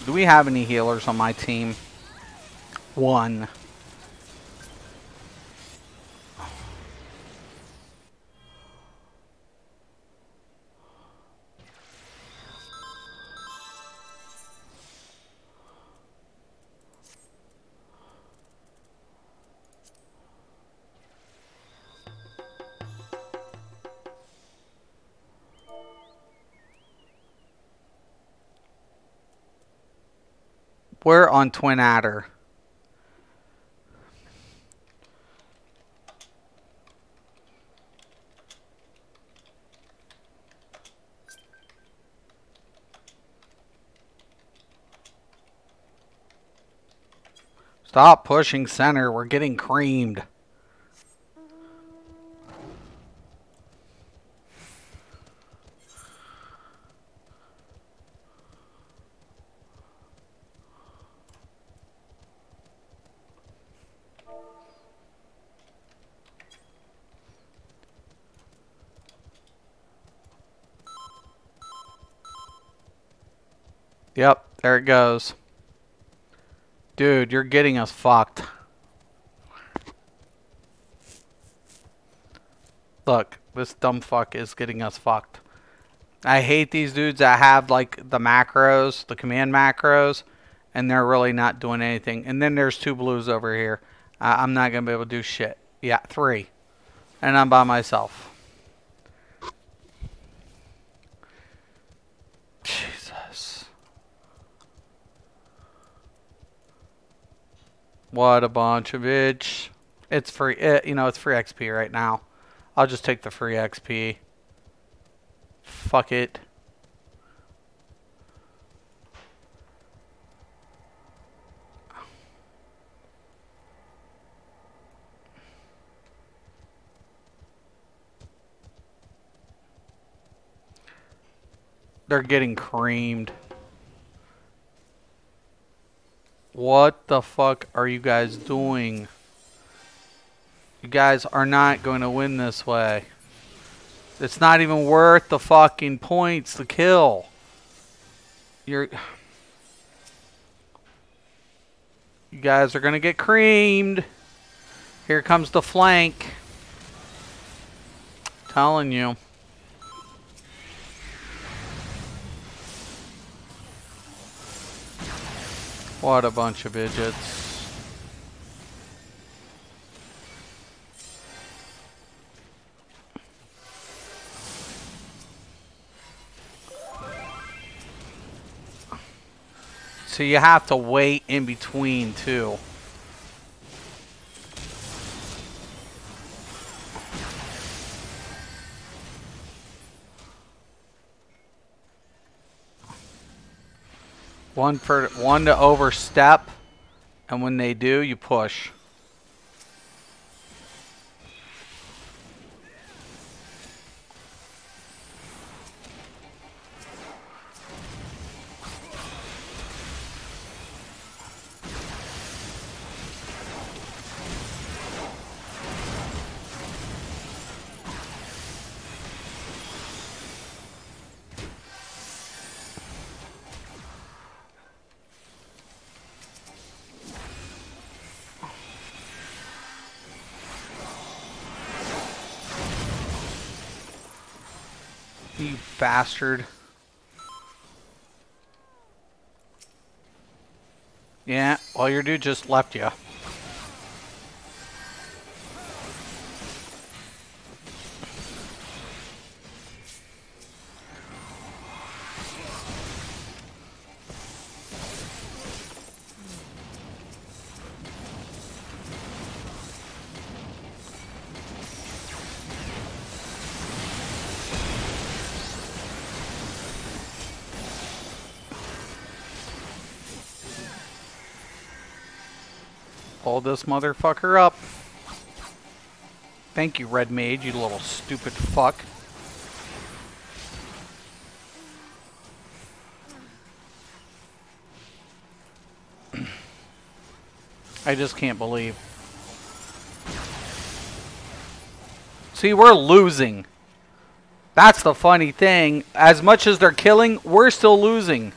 Do we have any healers on my team? One. We're on Twin Adder. Stop pushing center. We're getting creamed. Yep, there it goes. Dude, you're getting us fucked. Look, this dumb fuck is getting us fucked. I hate these dudes that have like the macros, the command macros, and they're really not doing anything. And then there's two blues over here. I'm not going to be able to do shit. Yeah, 3. And I'm by myself. Jesus. What a bunch of bitch. It's free. You know, it's free XP right now. I'll just take the free XP. Fuck it. They're getting creamed. What the fuck are you guys doing? You guys are not going to win this way. It's not even worth the fucking points to kill. You guys are going to get creamed. Here comes the flank. Telling you. What a bunch of idiots. So you have to wait in between too. One to overstep, and when they do, you push. You bastard. Yeah, well, your dude just left you. Hold this motherfucker up. Thank you, Red Mage, you little stupid fuck. I just can't believe. See, we're losing. That's the funny thing. As much as they're killing, we're still losing.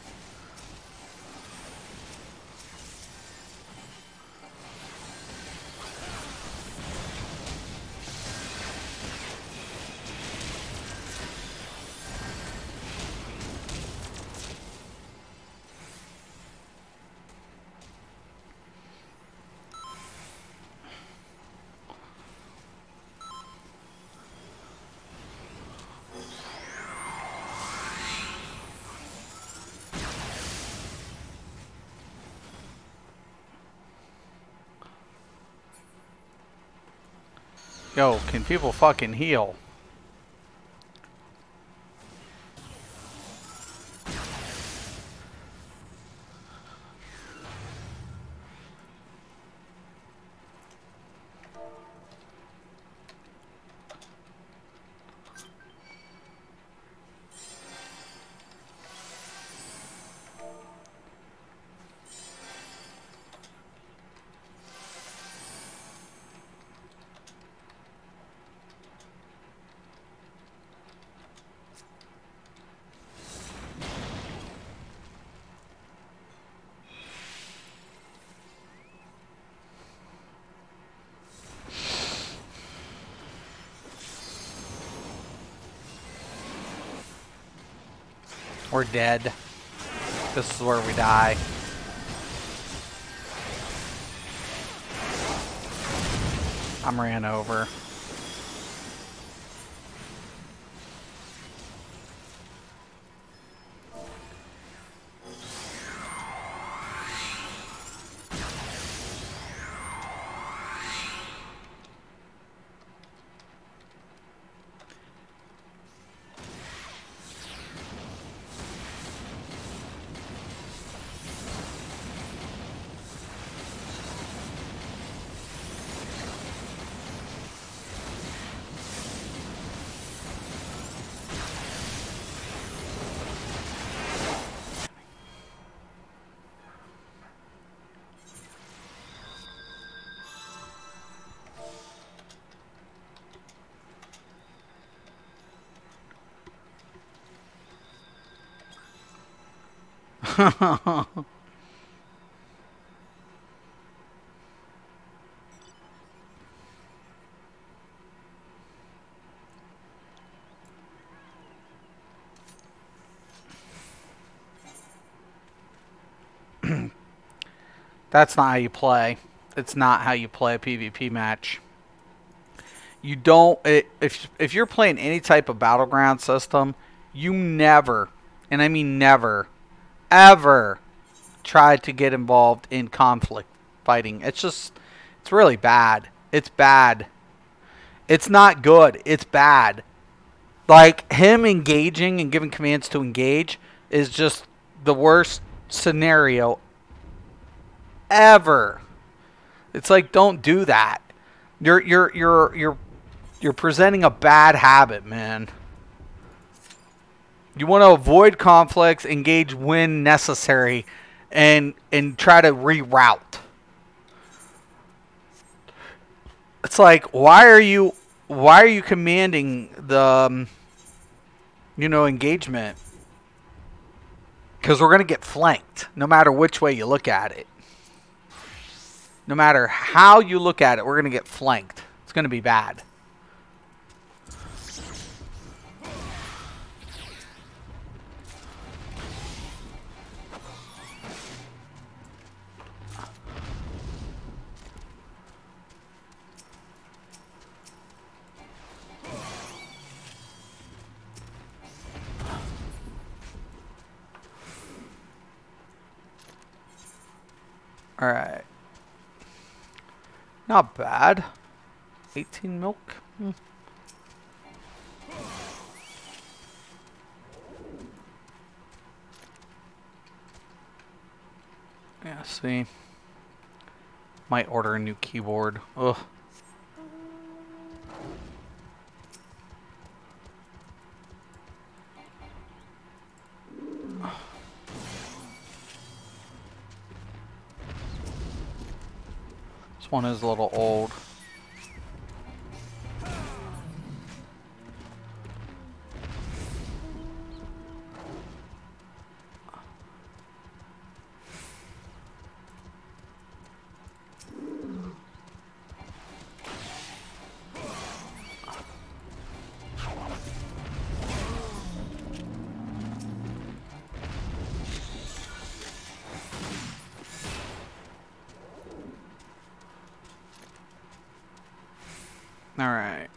Yo, can people fucking heal? We're dead. This is where we die. I'm ran over. That's not how you play. It's not how you play a PvP match. You don't. If you're playing any type of battleground system, you never, and I mean never, ever try to get involved in conflict fighting. It's really bad. It's bad. It's not good. It's bad. Like, him engaging and giving commands to engage is just the worst scenario ever. It's like, don't do that. You're presenting a bad habit, man. You want to avoid conflicts, engage when necessary, and try to reroute. It's like, why are you commanding the engagement? Because we're gonna get flanked no matter which way you look at it. No matter how you look at it, we're gonna get flanked. It's gonna be bad. Alright. Not bad. 18 milk. Yeah, see. Might order a new keyboard. Ugh. This one is a little old. All right.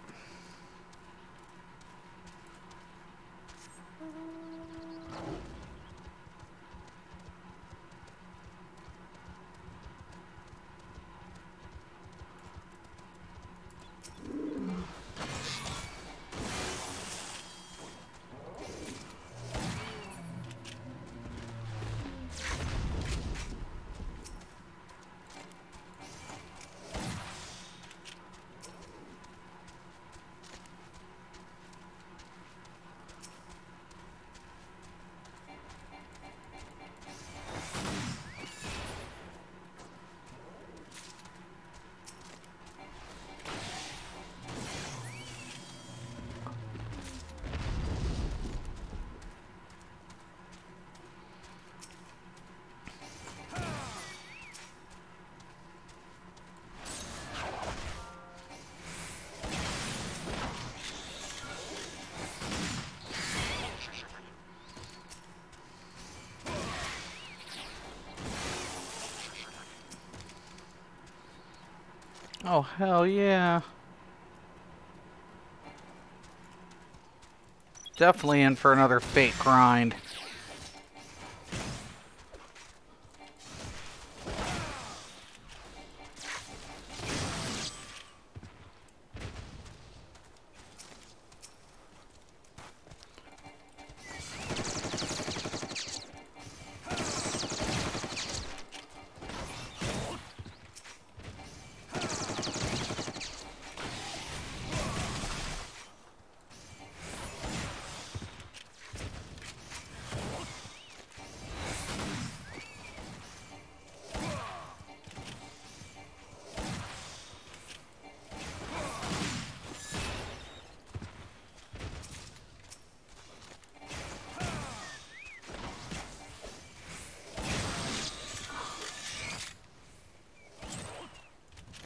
Oh, hell yeah. Definitely in for another fate grind.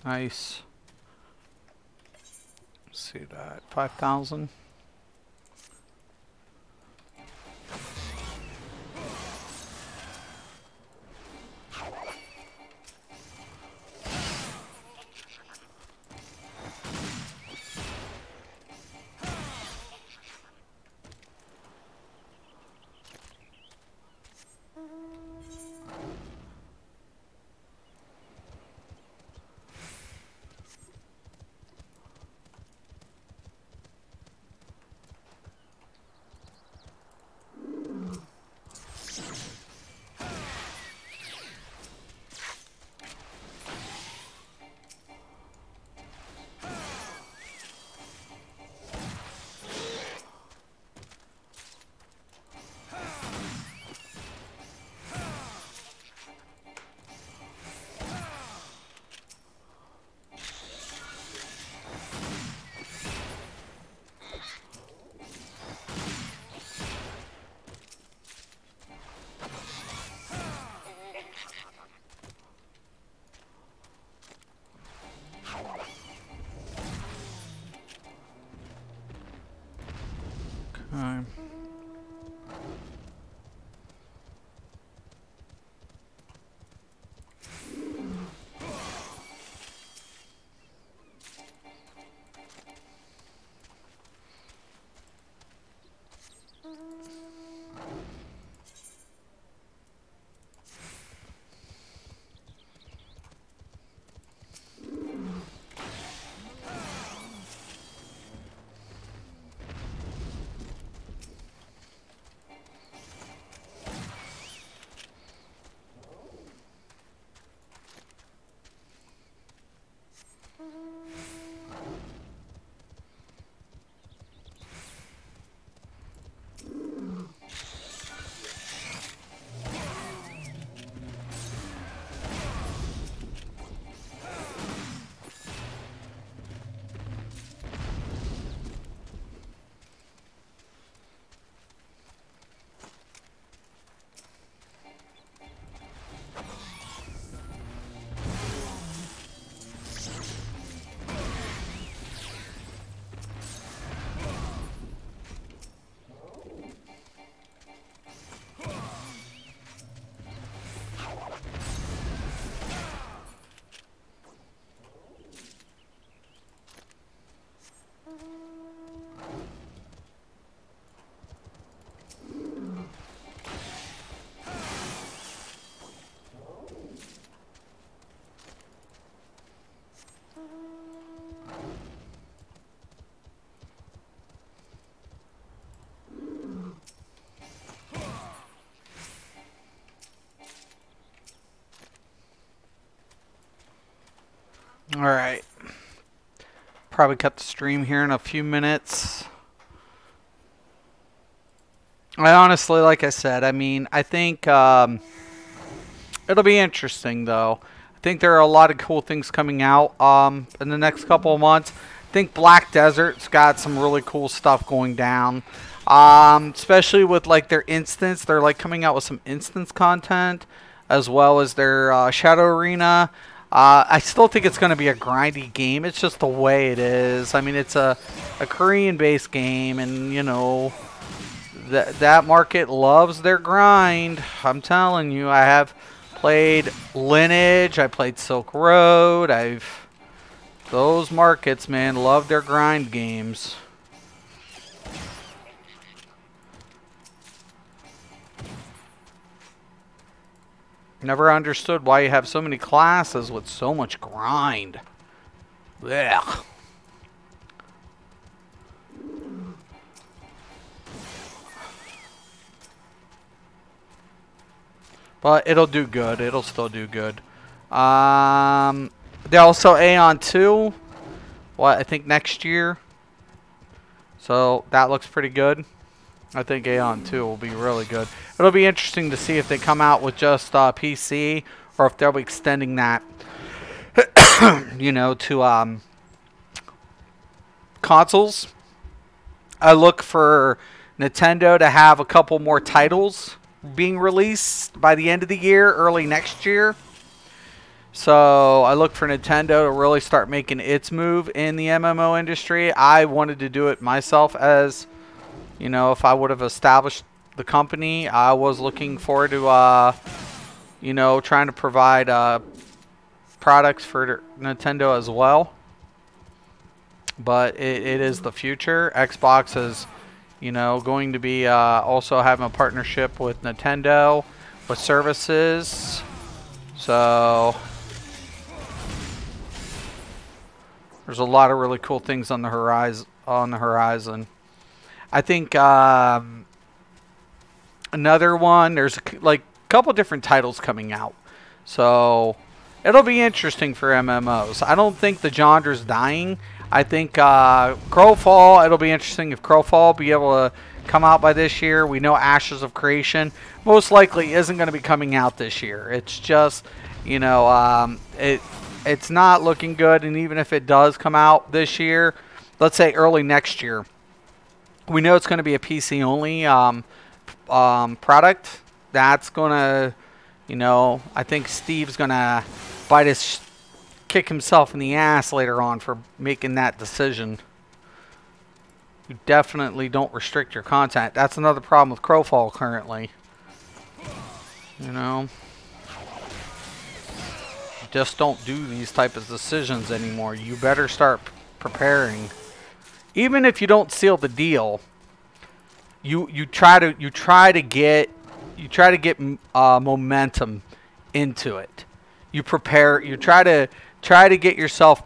Nice. Let's see that. 5,000. All right. Probably cut the stream here in a few minutes. I honestly, like I said, I mean, I think it'll be interesting, though. I think there are a lot of cool things coming out in the next couple of months. I think Black Desert's got some really cool stuff going down. Especially with like their instance. They're like coming out with some instance content as well as their Shadow Arena. I still think it's going to be a grindy game. It's just the way it is. I mean, it's a Korean-based game, and you know, that market loves their grind. I'm telling you, I have played Lineage. I played Silk Road. Those markets, man, love their grind games. Never understood why you have so many classes with so much grind. Ugh. But it'll do good. It'll still do good. They also Aeon 2. What, I think next year. So that looks pretty good. I think Aeon 2 will be really good. It'll be interesting to see if they come out with just PC or if they'll be extending that, you know, to consoles. I look for Nintendo to have a couple more titles being released by the end of the year, early next year. So I look for Nintendo to really start making its move in the MMO industry. I wanted to do it myself as... You know, if I would have established the company, I was looking forward to, you know, trying to provide products for Nintendo as well. But it is the future. Xbox is, you know, going to be also having a partnership with Nintendo with services. So there's a lot of really cool things on the horizon. I think another one, there's like a couple different titles coming out. So it'll be interesting for MMOs. I don't think the genre's dying. I think Crowfall, it'll be interesting if Crowfall be able to come out by this year. We know Ashes of Creation most likely isn't going to be coming out this year. It's just, you know, it's not looking good. And even if it does come out this year, let's say early next year, we know it's going to be a PC only product. That's going to, you know, I think Steve's going to kick himself in the ass later on for making that decision. You definitely don't restrict your content. That's another problem with Crowfall currently. You know, just don't do these type of decisions anymore. You better start preparing. Even if you don't seal the deal, you try to get momentum into it. You prepare. You try to get yourself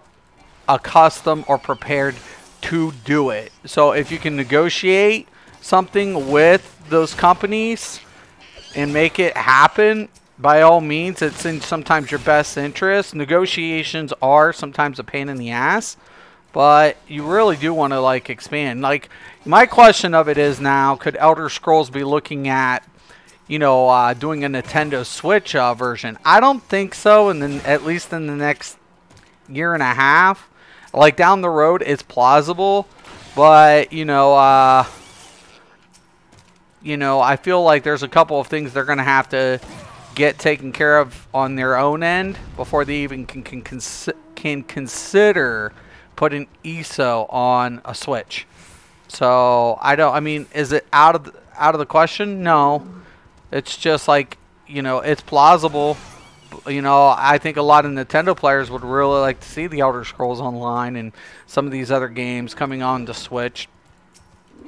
accustomed or prepared to do it. So if you can negotiate something with those companies and make it happen, by all means, it's in sometimes your best interest. Negotiations are sometimes a pain in the ass. But you really do want to, like, expand. Like, my question of it is now, could Elder Scrolls be looking at, you know, doing a Nintendo Switch version? I don't think so, and then at least in the next year and a half. Like, down the road, it's plausible. But, you know, I feel like there's a couple of things they're going to have to get taken care of on their own end before they even can consider putting ESO on a Switch. So I mean, is it out of the question? No. It's just like, you know, it's plausible. You know, I think a lot of Nintendo players would really like to see the Elder Scrolls Online and some of these other games coming on to Switch.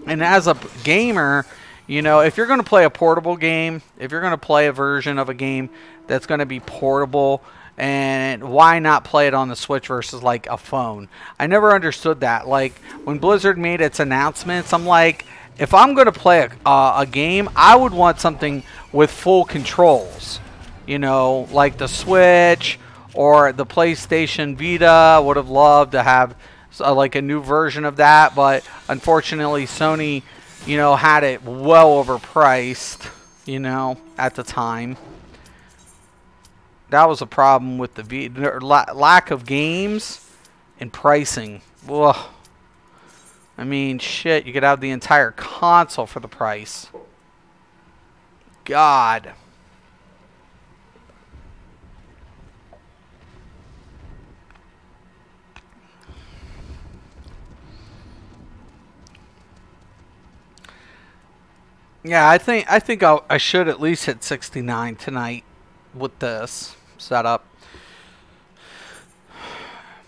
And as a gamer, you know, if you're going to play a portable game, if you're going to play a version of a game that's going to be portable, and why not play it on the Switch versus like a phone? I never understood that. Like, when Blizzard made its announcements, I'm like, if I'm going to play a game, I would want something with full controls. You know, like the Switch Or the PlayStation Vita, would have loved to have like a new version of that, but unfortunately Sony, you know, had it well overpriced, you know, at the time. That was a problem with the Vita, lack of games and pricing. Ugh. I mean, shit, you could have the entire console for the price. God. Yeah, I think I should at least hit 69 tonight with this setup.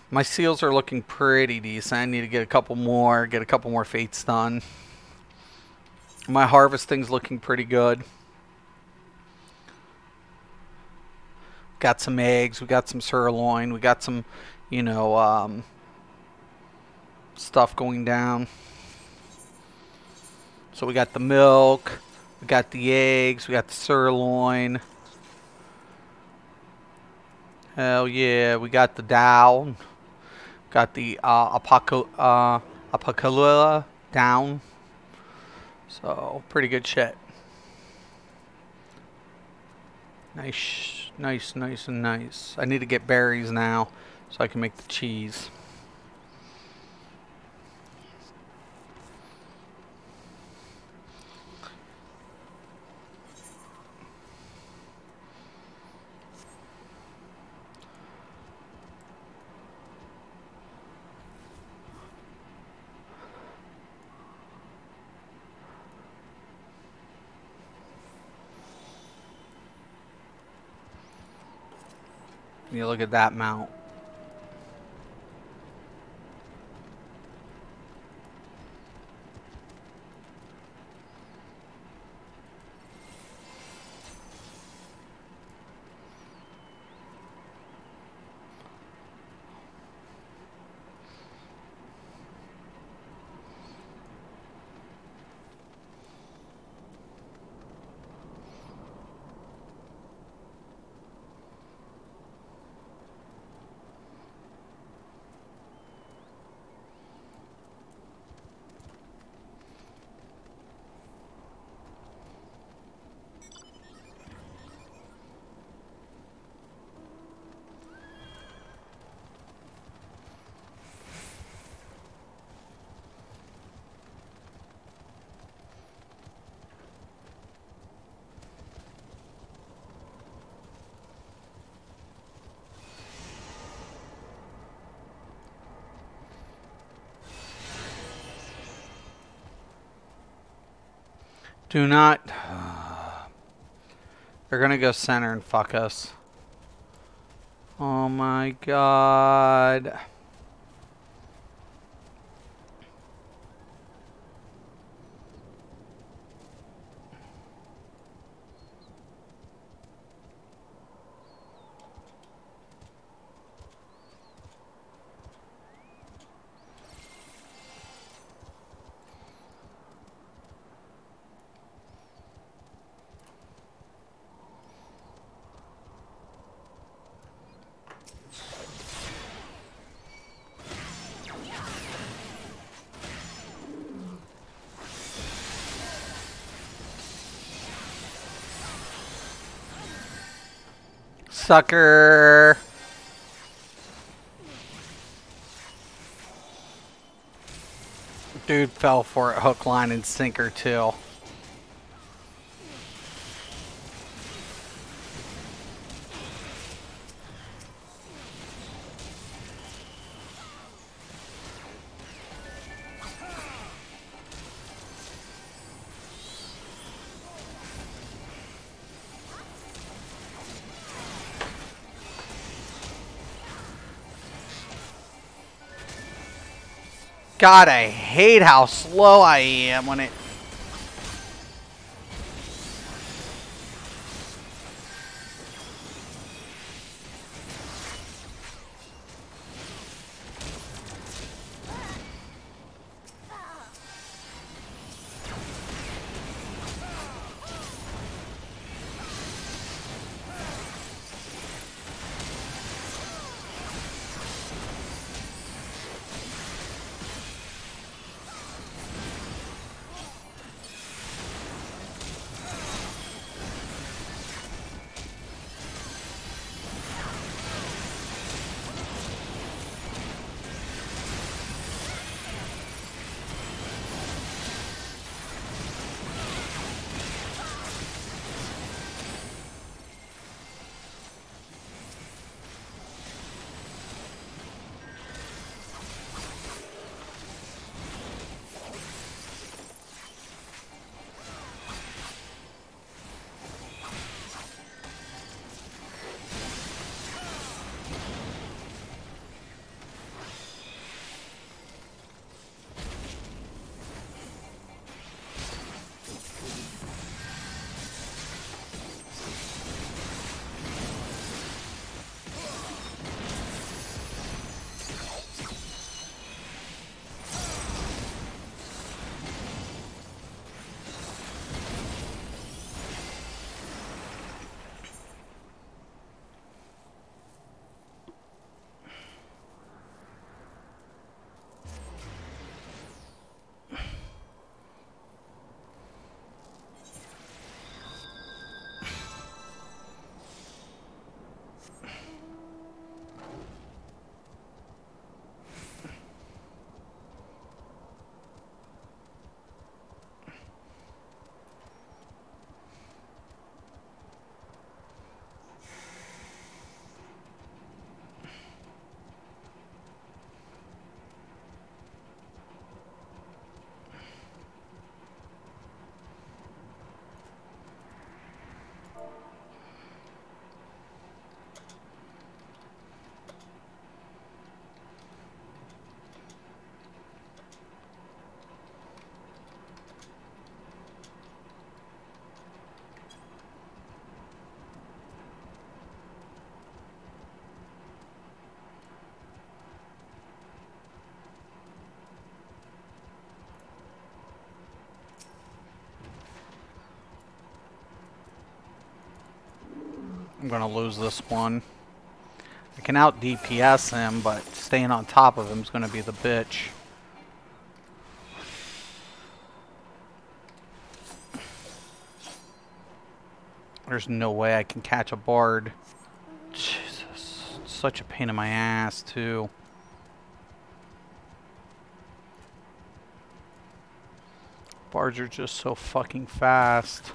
My seals are looking pretty decent. I need to get a couple more fates done. My harvesting's looking pretty good. Got some eggs, we got some sirloin, we got some, you know, stuff going down. So we got the milk, we got the eggs, we got the sirloin. Hell yeah, we got the Dow. Got the Apocalypse down. So, pretty good shit. Nice, nice, nice, and nice. I need to get berries now so I can make the cheese. You look at that mount. Do not. They're gonna go center and fuck us. Oh my god. Sucker. Dude fell for it, hook, line, and sinker too. God, I hate how slow I am when it... I'm gonna lose this one. I can out DPS him, but staying on top of him is gonna be the bitch. There's no way I can catch a bard. Jesus, it's such a pain in my ass too. Bards are just so fucking fast.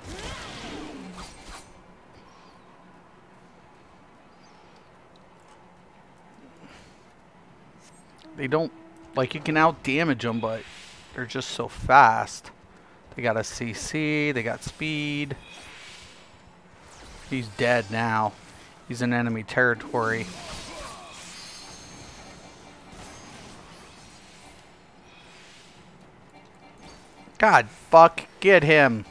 They don't, like, you can out damage them, but they're just so fast. They got a CC, they got speed. He's dead now. He's in enemy territory. God, fuck, get him.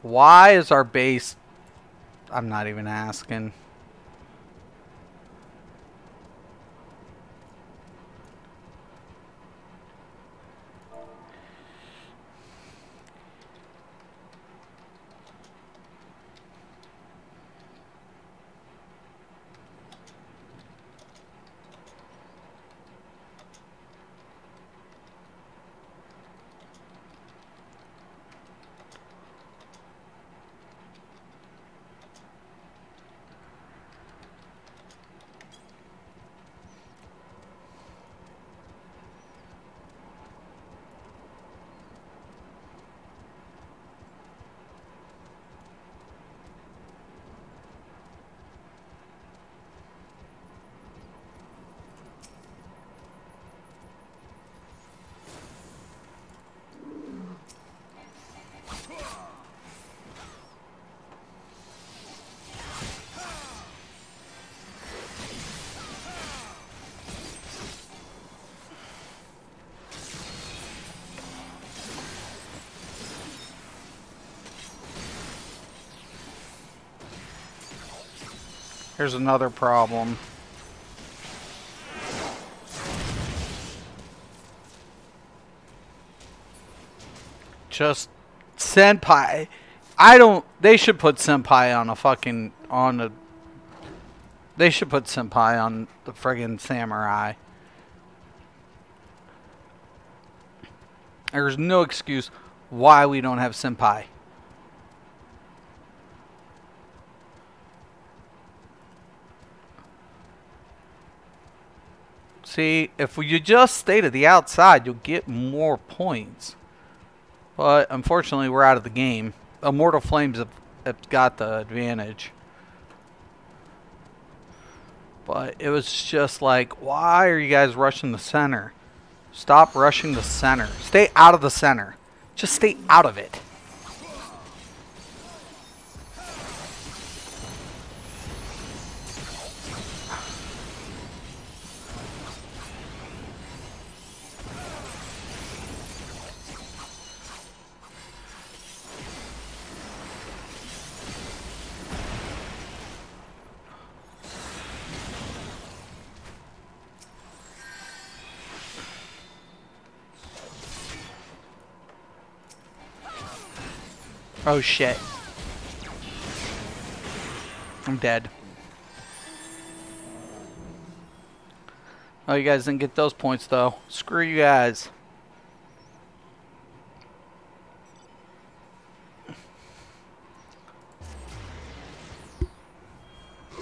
Why is our base... I'm not even asking. Here's another problem. Just Senpai. I don't... They should put Senpai on a fucking... on a... They should put Senpai on the friggin' Samurai. There's no excuse why we don't have Senpai. See, if you just stay to the outside, you'll get more points. But unfortunately, we're out of the game. Immortal Flames have got the advantage. But it was just like, why are you guys rushing the center? Stop rushing the center. Stay out of the center. Just stay out of it. Oh shit. I'm dead. Oh, you guys didn't get those points though. Screw you guys.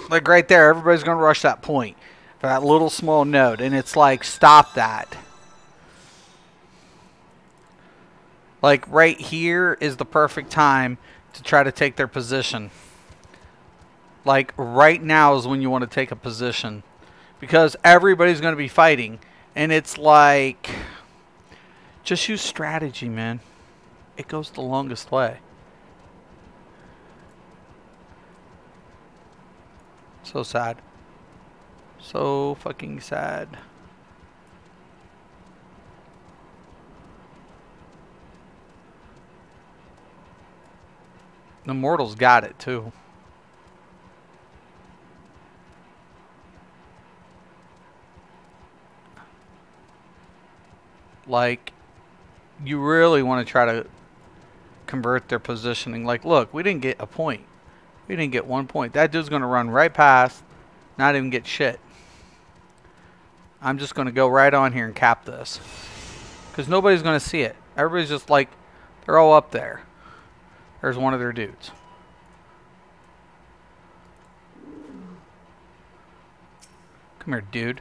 Like right there, everybody's gonna rush that point for that little small node, and it's like, stop that. Like, right here is the perfect time to try to take their position. Like, right now is when you want to take a position. Because everybody's going to be fighting. And it's like, just use strategy, man. It goes the longest way. So sad. So fucking sad. The Immortals got it too. Like, you really want to try to convert their positioning. Like, look, we didn't get a point. We didn't get 1 point. That dude's going to run right past, not even get shit. I'm just going to go right on here and cap this. Because nobody's going to see it. Everybody's just like, they're all up there. There's one of their dudes. Come here, dude.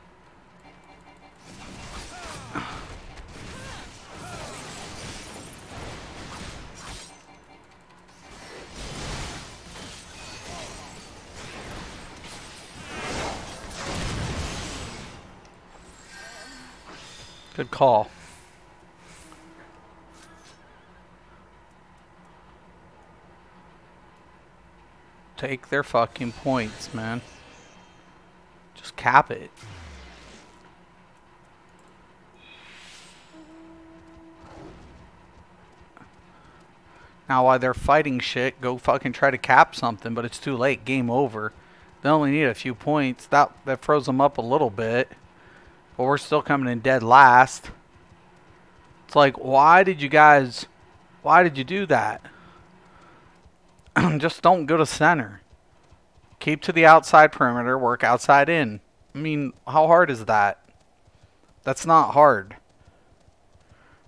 Good call. Take their fucking points, man. Just cap it. Now while they're fighting shit, go fucking try to cap something, but it's too late. Game over. They only need a few points. That froze them up a little bit. But we're still coming in dead last. It's like, why did you do that? Just don't go to center. Keep to the outside perimeter, work outside in. I mean, how hard is that? That's not hard.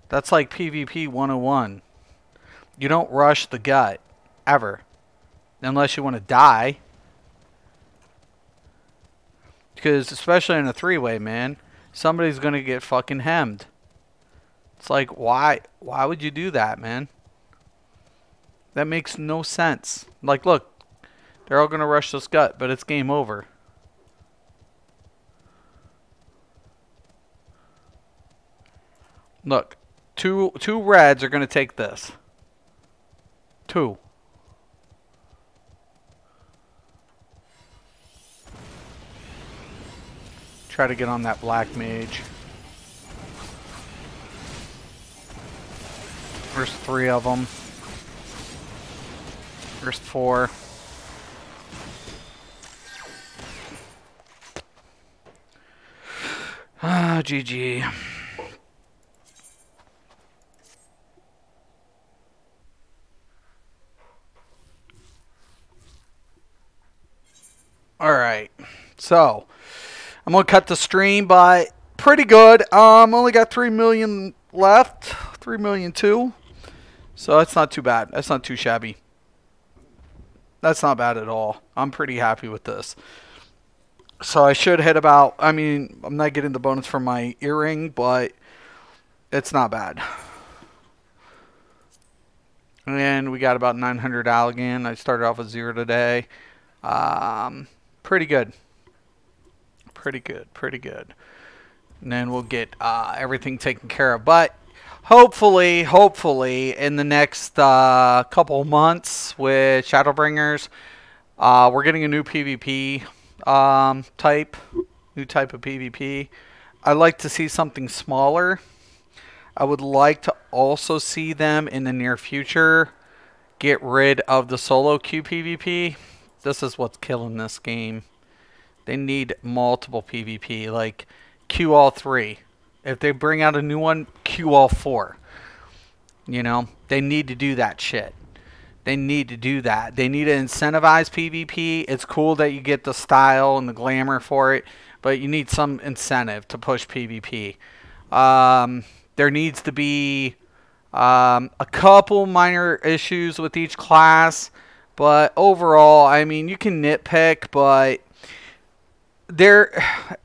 That's like PvP 101. You don't rush the gut, ever. Unless you want to die. Because, especially in a three-way, man, somebody's going to get fucking hemmed. It's like, why would you do that, man? That makes no sense. Like, look, they're all going to rush this gut, but it's game over. Look, two reds are going to take this. 2. Try to get on that black mage. There's 3 of them. There's 4. Ah, GG. Alright. So, I'm going to cut the stream, but pretty good. Only got 3 million left. 3 million 2. So that's not too bad. That's not too shabby. That's not bad at all. I'm pretty happy with this. So I should hit about, I mean, I'm not getting the bonus from my earring, but it's not bad. And we got about 900 again. I started off with 0 today. Pretty good. Pretty good. Pretty good. And then we'll get everything taken care of. But hopefully, in the next couple months with Shadowbringers, we're getting a new PvP new type of PvP. I'd like to see something smaller. I would like to also see them in the near future get rid of the solo queue PvP. This is what's killing this game. They need multiple PvP, like queue all 3. If they bring out a new one, queue all 4. You know, they need to do that shit. They need to do that. They need to incentivize PvP. It's cool that you get the style and the glamour for it, but you need some incentive to push PvP. There needs to be a couple minor issues with each class, but overall, I mean, you can nitpick, but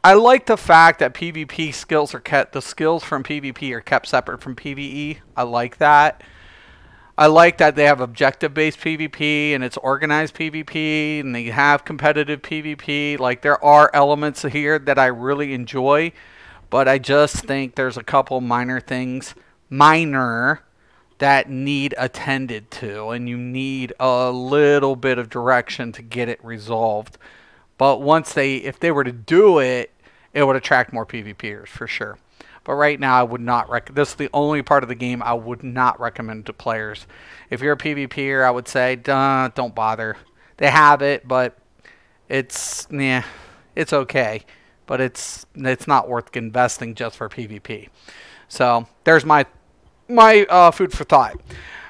I like the fact that PvP skills are kept. The skills from PvP are kept separate from PvE. I like that. I like that they have objective-based PvP and it's organized PvP and they have competitive PvP. Like, there are elements here that I really enjoy, but I just think there's a couple minor things, that need attended to, and you need a little bit of direction to get it resolved. But if they were to do it, it would attract more PvPers for sure. But right now, I would not recommend. This is the only part of the game I would not recommend to players. If you're a PvPer, I would say, don't bother. They have it, but it's okay. but it's not worth investing just for PvP. So there's my food for thought.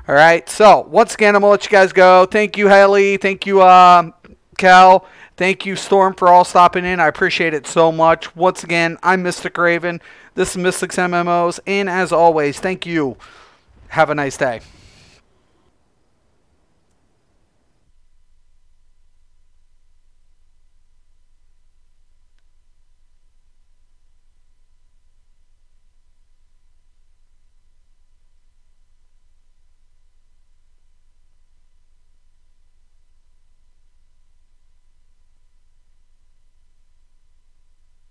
All right. So once again, I'm gonna let you guys go. Thank you, Haley. Thank you, Cal. Thank you, Storm, for all stopping in. I appreciate it so much. Once again, I'm Mystic Raven. This is Mystics MMOs, and as always, thank you. Have a nice day.